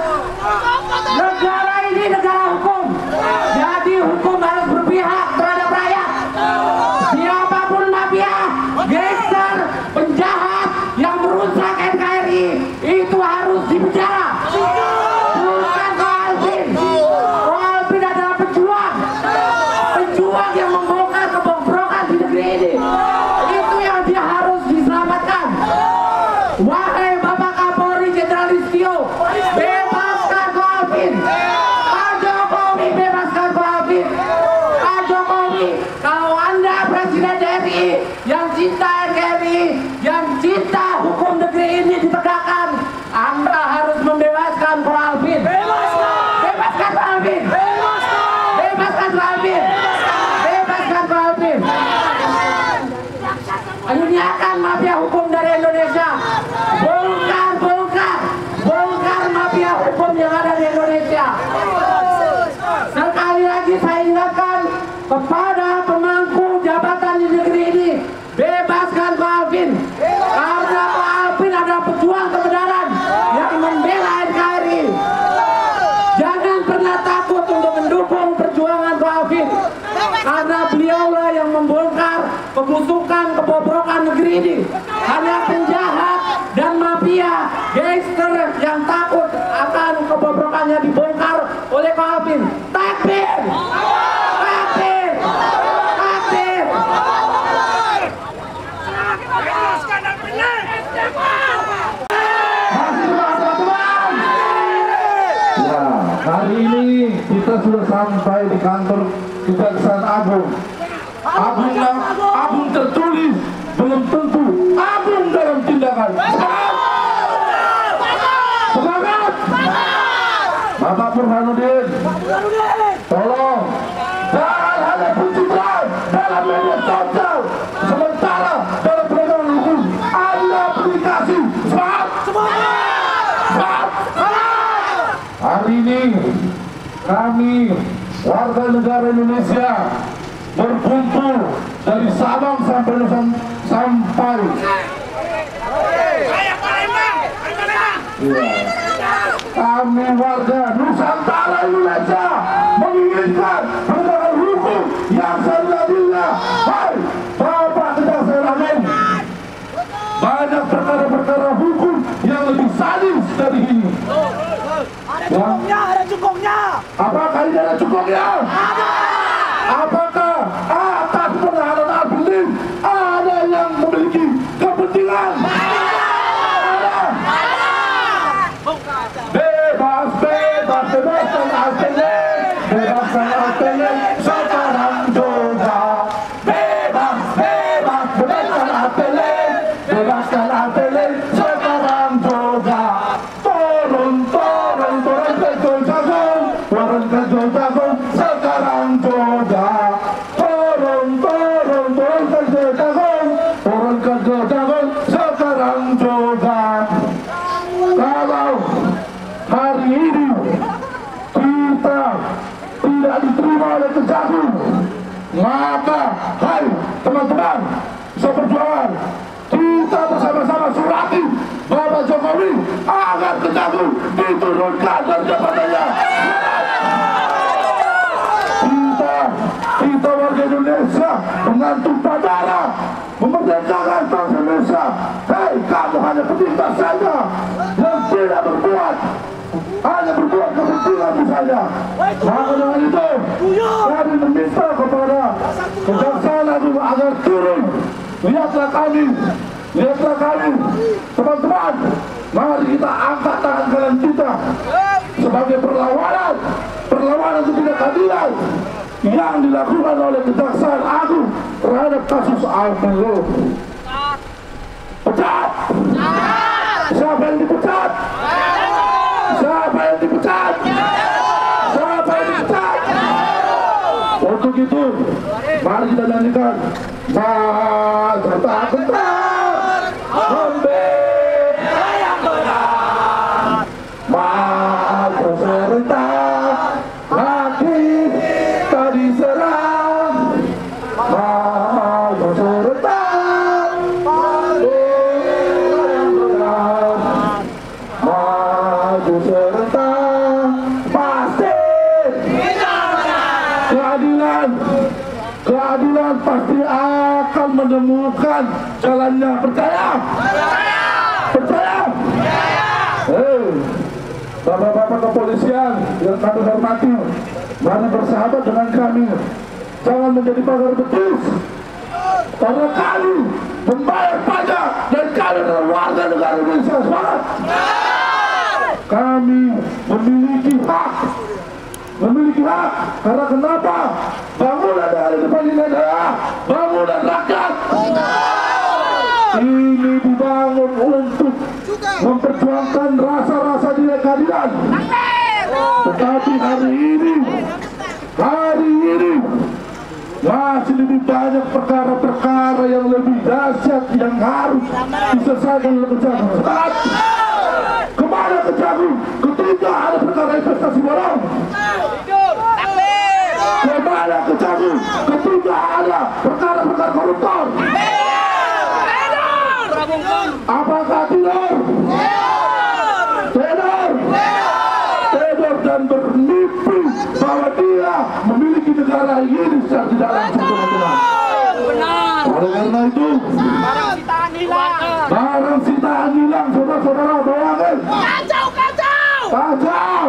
Negara ini negara hukum, jadi hukum harus berpihak terhadap rakyat. Siapapun mafia, gangster, penjahat yang merusak NKRI itu harus dipenjara. Bukan Ko Alvin. Ko Alvin adalah pejuang, pejuang yang membongkar kebobrokan di negeri ini. Itu yang dia harus diselamatkan. Wahai Bapak Kapolri Jenderal Listio, bebaskan Ko Alvin. Pak Jokowi, bebaskan Ko Alvin. Pak Jokowi, kalau Anda Presiden RI yang cinta NKRI, yang cinta hukum negeri ini ditegakkan, Anda harus membebaskan Ko Alvin. Bebaskan Ko Alvin. Bebaskan Ko Alvin. Bebaskan Ko Alvin. Nyatakan mafia hukum dari Indonesia. Bongkar mafia hukum yang ada di Indonesia. Sekali lagi saya ingatkan kepada pemangku jabatan di negeri ini, bebaskan Ko Alvin. Karena Ko Alvin adalah pejuang kebenaran yang membela NKRI. Jangan pernah takut untuk mendukung perjuangan Ko Alvin, karena beliaulah yang membongkar kebusukan, kebobrokan negeri ini. Hanya penjahat dan mafia, gangster yang takut akan kebobrokannya dibongkar oleh Ko Alvin. Takbir! Takbir! Takbir! Ya, hari ini kita sudah sampai di kantor Kejaksaan Agung. Agung tertulis, belum tentu agung dalam tindakan. Semangat! Bapak Burhanuddin, tolong jangan hanya pencitraan dalam media sosial, sementara dalam penegakan hukum Anda beri kasih. Semangat! Semangat! Semangat! Hari ini kami warga negara Indonesia berkumpul dari Sabang sampai kami warga Nusantara Indonesia menginginkan penegakan hukum yang seadil-adilnya. Hai Bapak Kejaksaan Agung, banyak perkara-perkara hukum yang lebih sadis dari ini. Ada cukongnya, ada cukongnya. Apakah ini ada cukongnya? Ada. Apakah atas penahanan Alvin ada yang memiliki kepentingan? Bebaskan Alvin sekarang juga. Bebaskan Alvin sekarang juga. Turun ke Jagung sekarang juga. Turun ke Jagung sekarang juga. Kalau hari ini kita tidak diterima oleh Kejagung, maka hai teman-teman seperjuangan, kita bersama-sama surati Bapak Jokowi agar Kejagung diturunkan dari jabatannya. Kita warga Indonesia dengan tumpah darah memerdekakan bangsa Indonesia. Hei, kamu hanya petintas saja yang tidak berbuat, hanya berbuat kepentingan saja. Maka dengan itu kami meminta kepada Kejaksaan Agung agar turun. Lihatlah kami teman-teman, mari kita angkat tangan kalian kita sebagai perlawanan ketidakadilan yang dilakukan oleh Kejaksaan Agung terhadap kasus Alvin Lim. Pecat! Siapa yang dipecat? Siapa yang dipecat? Siapa yang dipecat? Untuk itu, mari kita nyanyikan Gentar membela yang benar, maju serentak lagi tak diserang, maju serentak membela yang benar, maju serentak pasti keadilan pasti akan menemukan jalannya. Percaya? Hei, bapak-bapak kepolisian yang kami hormati, mari bersahabat dengan kami, jangan menjadi pagar betis, karena kami membayar pajak dan kami adalah warga negara Indonesia. Semangat! Kami memiliki hak, karena kenapa? Bangunan dari depan ini adalah bangunan rakyat. Ini dibangun untuk memperjuangkan rasa-rasa keadilan. Tetapi hari ini masih lebih banyak perkara-perkara yang lebih dahsyat yang harus diselesaikan oleh Kejagung. Kemana Kejagung ketika ada perkara investasi bodong? Kemana Kejagung ketika ada perkara-perkara koruptor? Apakah tidur dan bermimpi bahwa dia memiliki negara ini secara tidak langsung, teman-teman? Oleh karena itu, barang sitaan hilang, saudara-saudara, bayangin. Kacau.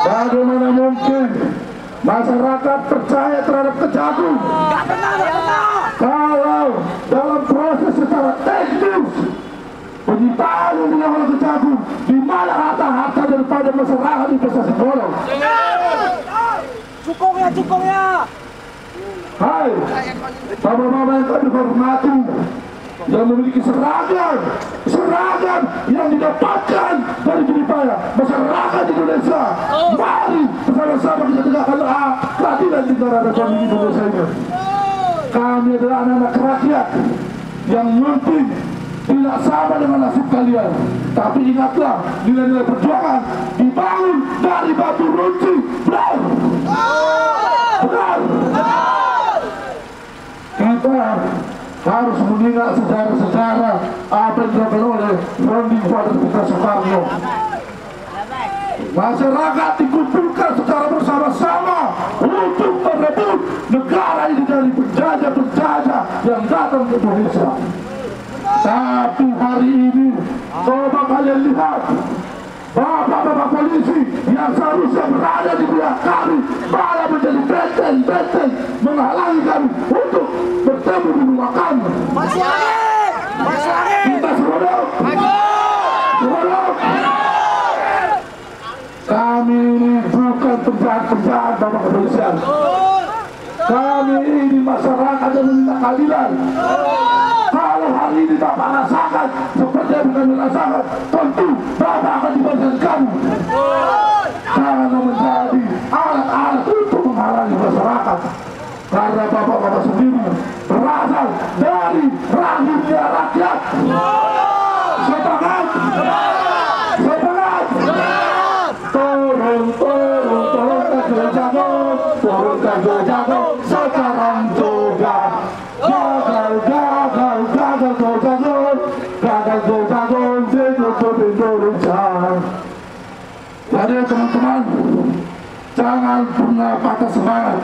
Bagaimana mungkin masyarakat percaya terhadap Kejagung kalau dalam proses secara teknis penyitaan yang dilakukan oleh Kejagung, di mana harta-harta daripada masyarakat investasi bodong? Cukongnya. Hai, bapak-bapak yang kami hormati, yang memiliki seragam yang didapatkan dari jeripaya masyarakat Indonesia. Mari bersama-sama kita tegakkan keadilan di negara Indonesia ini. Kami adalah anak-anak rakyat yang mungkin tidak sama dengan nasib kalian. Tapi ingatlah, nilai-nilai perjuangan dibangun dari batu runcing. Benar? Benar? Kita harus mengingat sejarah-sejarah apa yang dilakukan oleh founding father kita Soekarno. Masyarakat dikumpulkan secara bersama-sama untuk merebut negara ini dari penjajah-penjajah yang datang ke Indonesia. Tapi hari ini, coba kalian lihat, bapak-bapak polisi yang seharusnya berada di pihak kami malah menjadi benteng-benteng menghalangi kami untuk bertemu di rumah kami. Kita serodok. Kami ini bukan penjahat-penjahat bapak kepolisian. Kami ini masyarakat yang meminta keadilan. Kalau hari ini bapak rasakan seperti yang kami rasakan, tentu bapak akan diberikan kamu. Jangan menjadi alat-alat untuk menghalangi masyarakat. Karena bapak-bapak sendiri berasal dari rahimnya rakyat. Semangat! Semangat! Turunkan jago sekarang juga. Gagal hidup Indonesia. Jadi teman-teman, jangan pernah patah semangat.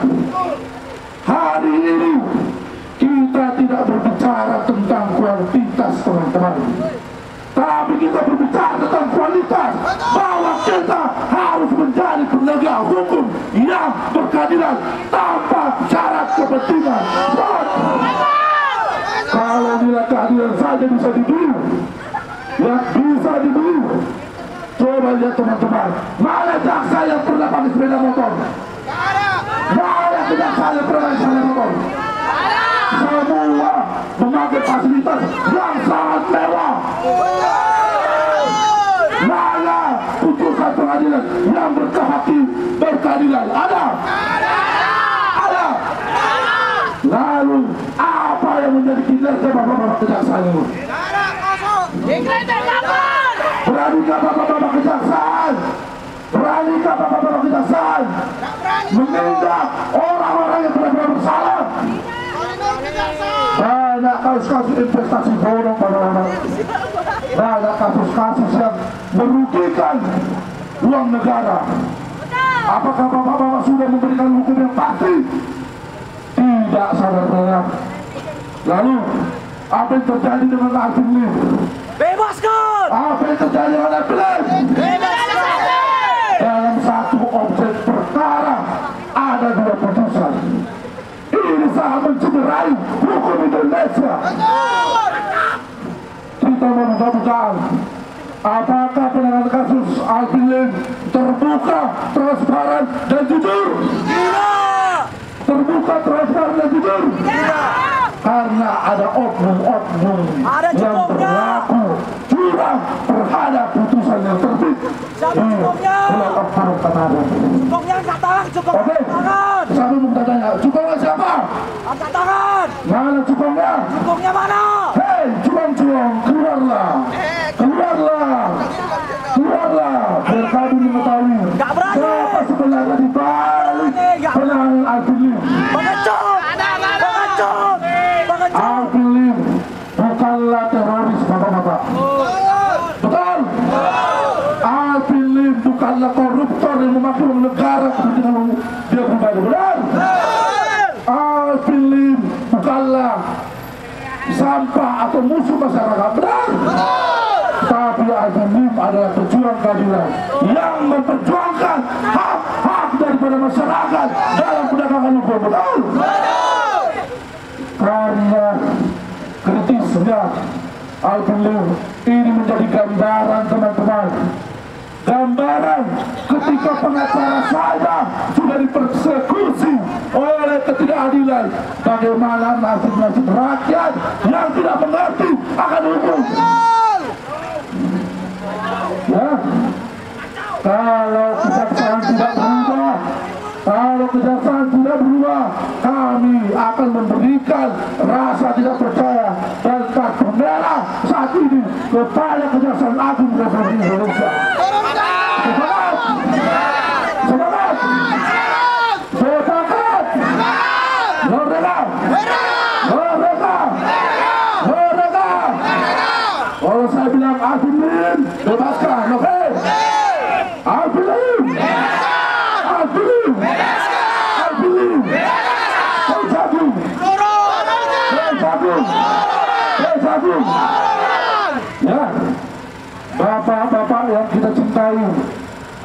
Hari ini kita tidak berbicara tentang kuantitas teman-teman, tapi kita berbicara tentang kualitas, bahwa kita harus menjadi penegak hukum yang berkeadilan tanpa syarat kepentingan. Kalau nilai keadilan saja bisa dibeli, ya bisa dibeli. Coba lihat teman-teman, mana jaksa yang pernah pakai sepeda motor? Mana jaksa yang pernah pakai sepeda motor? Semua memakai fasilitas yang sangat mewah. Mana putusan pengadilan yang berkeadilan? Ada? Ada? Lalu apa yang menjadi kinerja bapak-bapak kejaksaan ini? Beranikah bapak-bapak kejaksaan? Beranikah bapak-bapak kejaksaan menindak orang-orang yang benar-benar bersalah? Banyak kasus-kasus investasi bodong bapak-bapak. Banyak kasus-kasus yang merugikan uang negara. Apakah bapak-bapak sudah memberikan hukum yang pasti? Tidak, saudara-saudara. Lalu apa yang terjadi dengan Alvin Lim? Bebaskan! Apa yang terjadi dengan Alvin Lim? Bebaskan! Dalam satu objek perkara ada dua putusan. Ini sangat mencederai hukum Indonesia. Kita mudah-mudahan apakah penanganan kasus Alvin Lim terbuka, transparan dan jujur? Tidak! Terbuka, transparan dan jujur? Tidak! Karena ada oknum-oknum yang berlaku curang terhadap putusan yang terbit di bulan Oktober kemarin. Cukongnya angkat tangan, cukong Oke, saya mau tanya, cukongnya siapa? angkat tangan. Mana cukongnya? Cukongnya mana? Hei, cukong, keluarlah, keluarlah, keluarlah, biar kami mengetahui siapa sebenarnya di balik penanganan Alvin Lim. Pengecut! Pengecut! Pengecut! Alvin Lim bukanlah teroris, bapak-bapak. Betul? Alvin Lim bukanlah koruptor yang memakai uang negara kepentingan dia pribadi. Benar? Alvin Lim bukanlah sampah atau musuh masyarakat. Benar? Tapi Alvin Lim adalah pejuang keadilan yang memperjuangkan hak-hak daripada masyarakat dalam penegakan hukum. Betul? Karena kritisnya Alvin Lim ini menjadi gambaran teman-teman, gambaran ketika pengacara saya sudah dipersekusi oleh ketidakadilan, bagaimana nasib-nasib rakyat yang tidak mengerti akan hukum. Ya, kalau kejaksaan tidak berubah, kalau kejaksaan tidak kedua, kami akan memberikan rasa tidak percaya dan kartu merah saat ini kepada Kejaksaan Agung Republik Indonesia. Semangat! Semangat! Semangat! Merdeka! Merdeka! Merdeka! Kalau saya bilang Alvin Lim, bebaskan, oke? Alvin Lim! Alvin Lim! Alvin Lim! Kejagung! Kejagung! Kejagung! Ya, bapak-bapak yang kita cintai,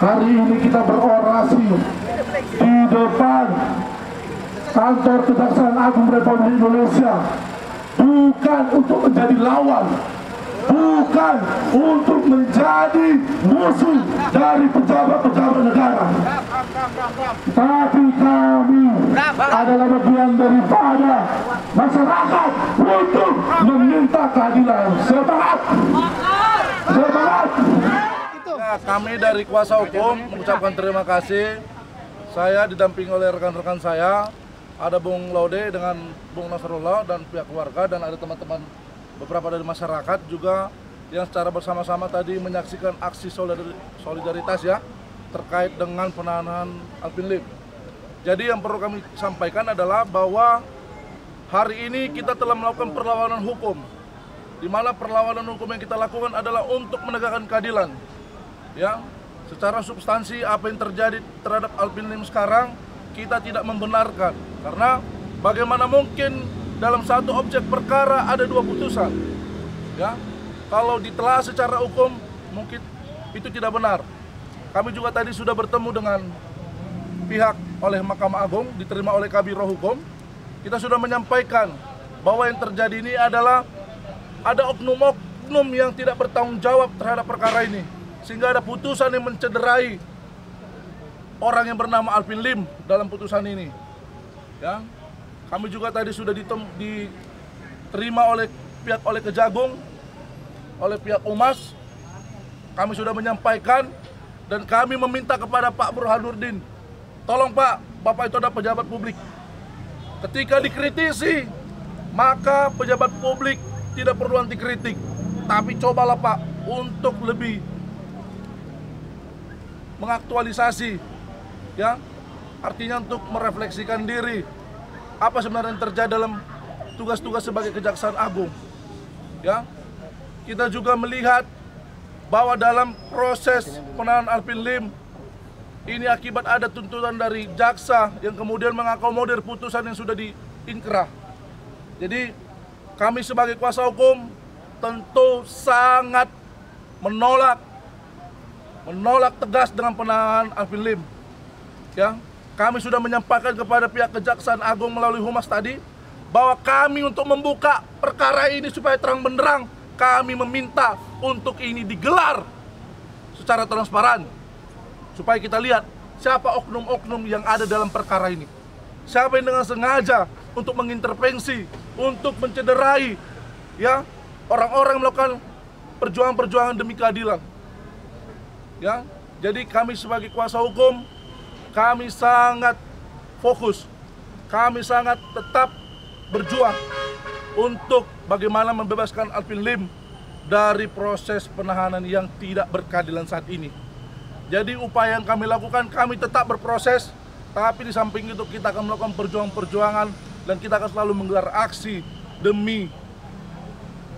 hari ini kita berorasi di depan kantor Kejaksaan Agung Republik Indonesia, bukan untuk menjadi lawan, bukan untuk menjadi musuh dari pejabat-pejabat negara, tapi kami adalah bagian daripada masyarakat untuk meminta keadilan. Semangat! Semangat! Ya, kami dari kuasa hukum mengucapkan terima kasih. Saya didampingi oleh rekan-rekan saya, ada Bung Laude dengan Bung Nasrullah dan pihak keluarga, dan ada teman-teman beberapa dari masyarakat juga yang secara bersama-sama tadi menyaksikan aksi solidaritas ya terkait dengan penahanan Alvin Lim. Jadi yang perlu kami sampaikan adalah bahwa hari ini kita telah melakukan perlawanan hukum, di mana perlawanan hukum yang kita lakukan adalah untuk menegakkan keadilan. Ya, secara substansi apa yang terjadi terhadap Alvin Lim sekarang kita tidak membenarkan, karena bagaimana mungkin dalam satu objek perkara ada dua putusan. Ya, kalau ditelaah secara hukum mungkin itu tidak benar. Kami juga tadi sudah bertemu dengan pihak oleh Mahkamah Agung, diterima oleh Kabiro Hukum. Kita sudah menyampaikan bahwa yang terjadi ini adalah ada oknum-oknum yang tidak bertanggung jawab terhadap perkara ini, sehingga ada putusan yang mencederai orang yang bernama Alvin Lim dalam putusan ini. Ya, kami juga tadi sudah diterima oleh pihak Kejagung, oleh pihak Umas. Kami sudah menyampaikan dan kami meminta kepada Pak Burhanuddin, tolong Pak, Bapak itu adalah pejabat publik. Ketika dikritisi, maka pejabat publik tidak perlu anti kritik, tapi cobalah Pak untuk lebih mengaktualisasi, ya, artinya untuk merefleksikan diri apa sebenarnya yang terjadi dalam tugas-tugas sebagai Kejaksaan Agung. Ya, kita juga melihat bahwa dalam proses penahanan Alvin Lim ini akibat ada tuntutan dari jaksa yang kemudian mengakomodir putusan yang sudah diinkrah. Jadi kami sebagai kuasa hukum tentu sangat menolak tegas dengan penahanan Alvin Lim. Ya, kami sudah menyampaikan kepada pihak Kejaksaan Agung melalui Humas tadi bahwa kami untuk membuka perkara ini supaya terang benderang, kami meminta untuk ini digelar secara transparan supaya kita lihat siapa oknum-oknum yang ada dalam perkara ini. Siapa yang dengan sengaja untuk mengintervensi, untuk mencederai, ya, orang-orang yang melakukan perjuangan-perjuangan demi keadilan. Ya, jadi kami sebagai kuasa hukum, kami sangat fokus, kami sangat tetap berjuang untuk bagaimana membebaskan Alvin Lim dari proses penahanan yang tidak berkeadilan saat ini. Jadi upaya yang kami lakukan, kami tetap berproses, tapi di samping itu kita akan melakukan perjuangan-perjuangan dan kita akan selalu menggelar aksi demi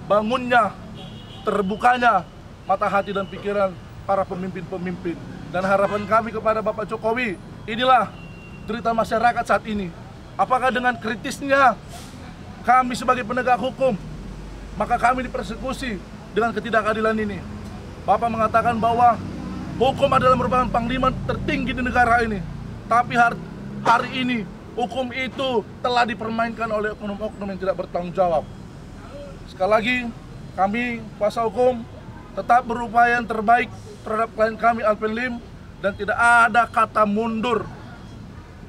bangunnya, terbukanya mata hati dan pikiran para pemimpin-pemimpin. Dan harapan kami kepada Bapak Jokowi, inilah derita masyarakat saat ini. Apakah dengan kritisnya kami sebagai penegak hukum, maka kami dipersekusi dengan ketidakadilan ini? Bapak mengatakan bahwa hukum adalah merupakan panglima tertinggi di negara ini. Tapi hari ini hukum itu telah dipermainkan oleh oknum-oknum yang tidak bertanggung jawab. Sekali lagi, kami kuasa hukum tetap berupaya yang terbaik terhadap klien kami Alvin Lim dan tidak ada kata mundur.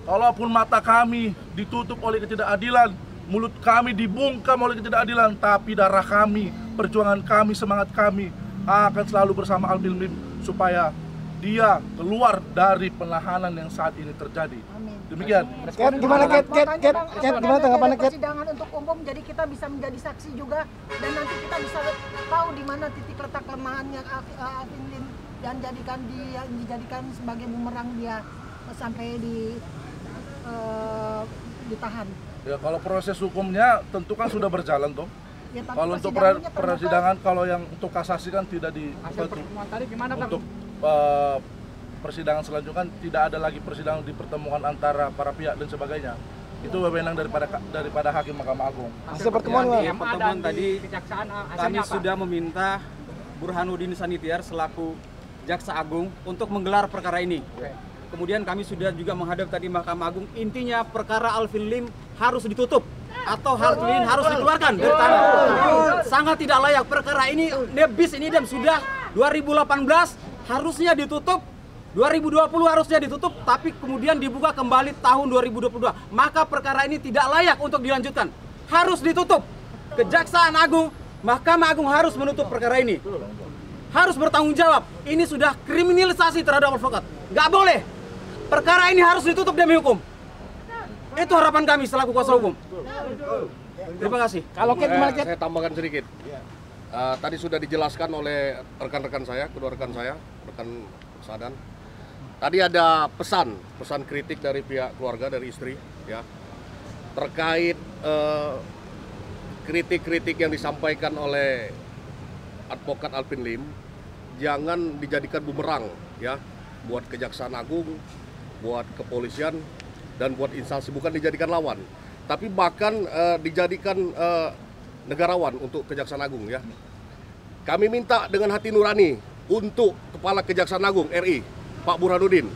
Kalaupun mata kami ditutup oleh ketidakadilan, mulut kami dibungkam oleh ketidakadilan, tapi darah kami, perjuangan kami, semangat kami akan selalu bersama Alvin Lim supaya dia keluar dari penahanan yang saat ini terjadi. Amin. Demikian. Gimana gimana tanggapannya Ket? Persidangan untuk umum, jadi kita bisa menjadi saksi juga dan nanti kita bisa tahu di mana titik letak kelemahannya Alvin Lim dan dijadikan sebagai bumerang dia sampai ditahan. Ya kalau proses hukumnya tentu kan sudah berjalan toh. Ya, kalau untuk persidangan, kalau yang untuk kasasi kan tidak di untuk persidangan selanjutnya kan tidak ada lagi persidangan di pertemuan antara para pihak dan sebagainya. Itu wewenang daripada hakim Mahkamah Agung. Hasil pertemuan tadi kami sudah meminta Burhanuddin Sanitiar selaku Jaksa Agung untuk menggelar perkara ini. Kemudian kami sudah juga menghadap tadi Mahkamah Agung, intinya perkara Alvin Lim harus ditutup atau Alvin Lim harus dikeluarkan dari tanah. Sangat tidak layak perkara ini, nebis ini dan sudah 2018 harusnya ditutup, 2020 harusnya ditutup, tapi kemudian dibuka kembali tahun 2022. Maka perkara ini tidak layak untuk dilanjutkan, harus ditutup. Kejaksaan Agung, Mahkamah Agung harus menutup perkara ini. Harus bertanggung jawab. Ini sudah kriminalisasi terhadap advokat. Nggak boleh. Perkara ini harus ditutup demi hukum. Itu harapan kami selaku kuasa hukum. Terima kasih. Kalau saya tambahkan sedikit. Tadi sudah dijelaskan oleh rekan-rekan saya, kedua rekan saya, rekan Sadan. Tadi ada pesan kritik dari pihak keluarga, dari istri, ya, terkait kritik-kritik yang disampaikan oleh advokat Alvin Lim. Jangan dijadikan bumerang, ya, buat Kejaksaan Agung, buat kepolisian, dan buat instansi, bukan dijadikan lawan, tapi bahkan dijadikan negarawan untuk Kejaksaan Agung, ya. Kami minta dengan hati nurani untuk Kepala Kejaksaan Agung RI, Pak Burhanuddin,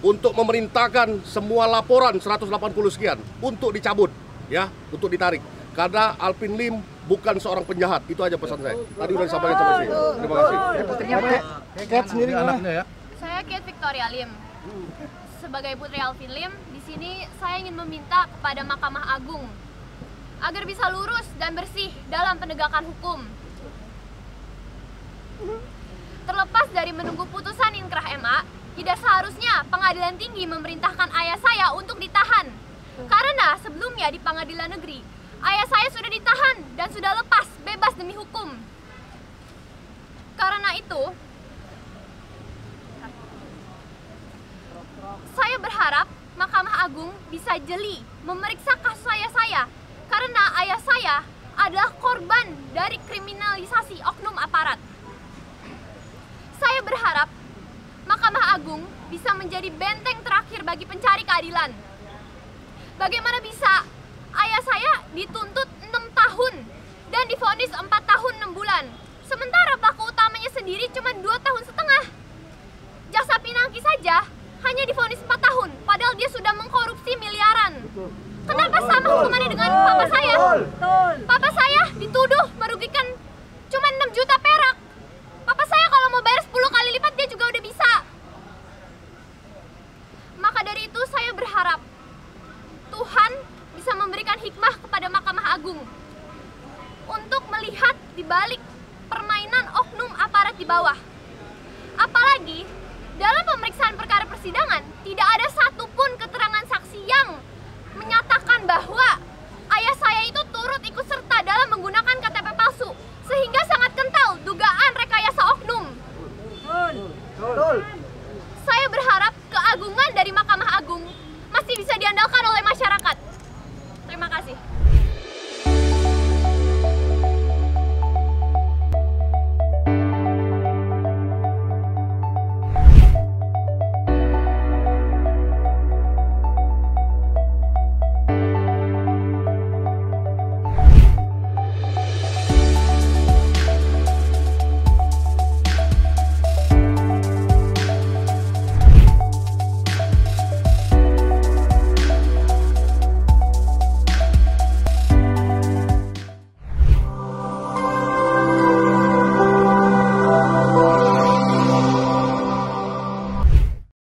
untuk memerintahkan semua laporan 180 sekian untuk dicabut, ya, untuk ditarik. Karena Alvin Lim bukan seorang penjahat, itu aja pesan saya. Tadi udah disampaikan sama saya. Terima kasih. Ket sendiri anaknya, ya. Saya Ket Victoria Lim. Sebagai putri Alvin Lim, di sini saya ingin meminta kepada Mahkamah Agung agar bisa lurus dan bersih dalam penegakan hukum. Terlepas dari menunggu putusan inkrah MA, tidak seharusnya Pengadilan Tinggi memerintahkan ayah saya untuk ditahan. Karena sebelumnya di Pengadilan Negeri, ayah saya sudah ditahan dan sudah lepas bebas demi hukum. Karena itu, saya berharap Mahkamah Agung bisa jeli memeriksa kasus ayah saya, karena ayah saya adalah korban dari kriminalisasi oknum aparat. Saya berharap Mahkamah Agung bisa menjadi benteng terakhir bagi pencari keadilan. Bagaimana bisa ayah saya dituntut 6 tahun dan divonis 4 tahun 6 bulan, sementara pelaku utamanya sendiri cuma 2 tahun setengah. Jaksa Pinangki saja hanya divonis 4 tahun, padahal dia sudah mengkorupsi miliaran. Kenapa sama hukumannya dengan papa saya? Papa saya dituduh merugikan cuma 6 juta perak. Papa saya kalau mau bayar 10 kali lipat dia juga udah bisa. Maka dari itu saya berharap Tuhan bisa memberikan hikmah kepada Mahkamah Agung untuk melihat di balik permainan oknum aparat di bawah. Apalagi dalam pemeriksaan perkara persidangan tidak ada satupun keterangan saksi yang menyatakan bahwa ayah saya itu turut ikut serta dalam menggunakan KTP palsu, sehingga sangat kental dugaan rekayasa oknum. Betul.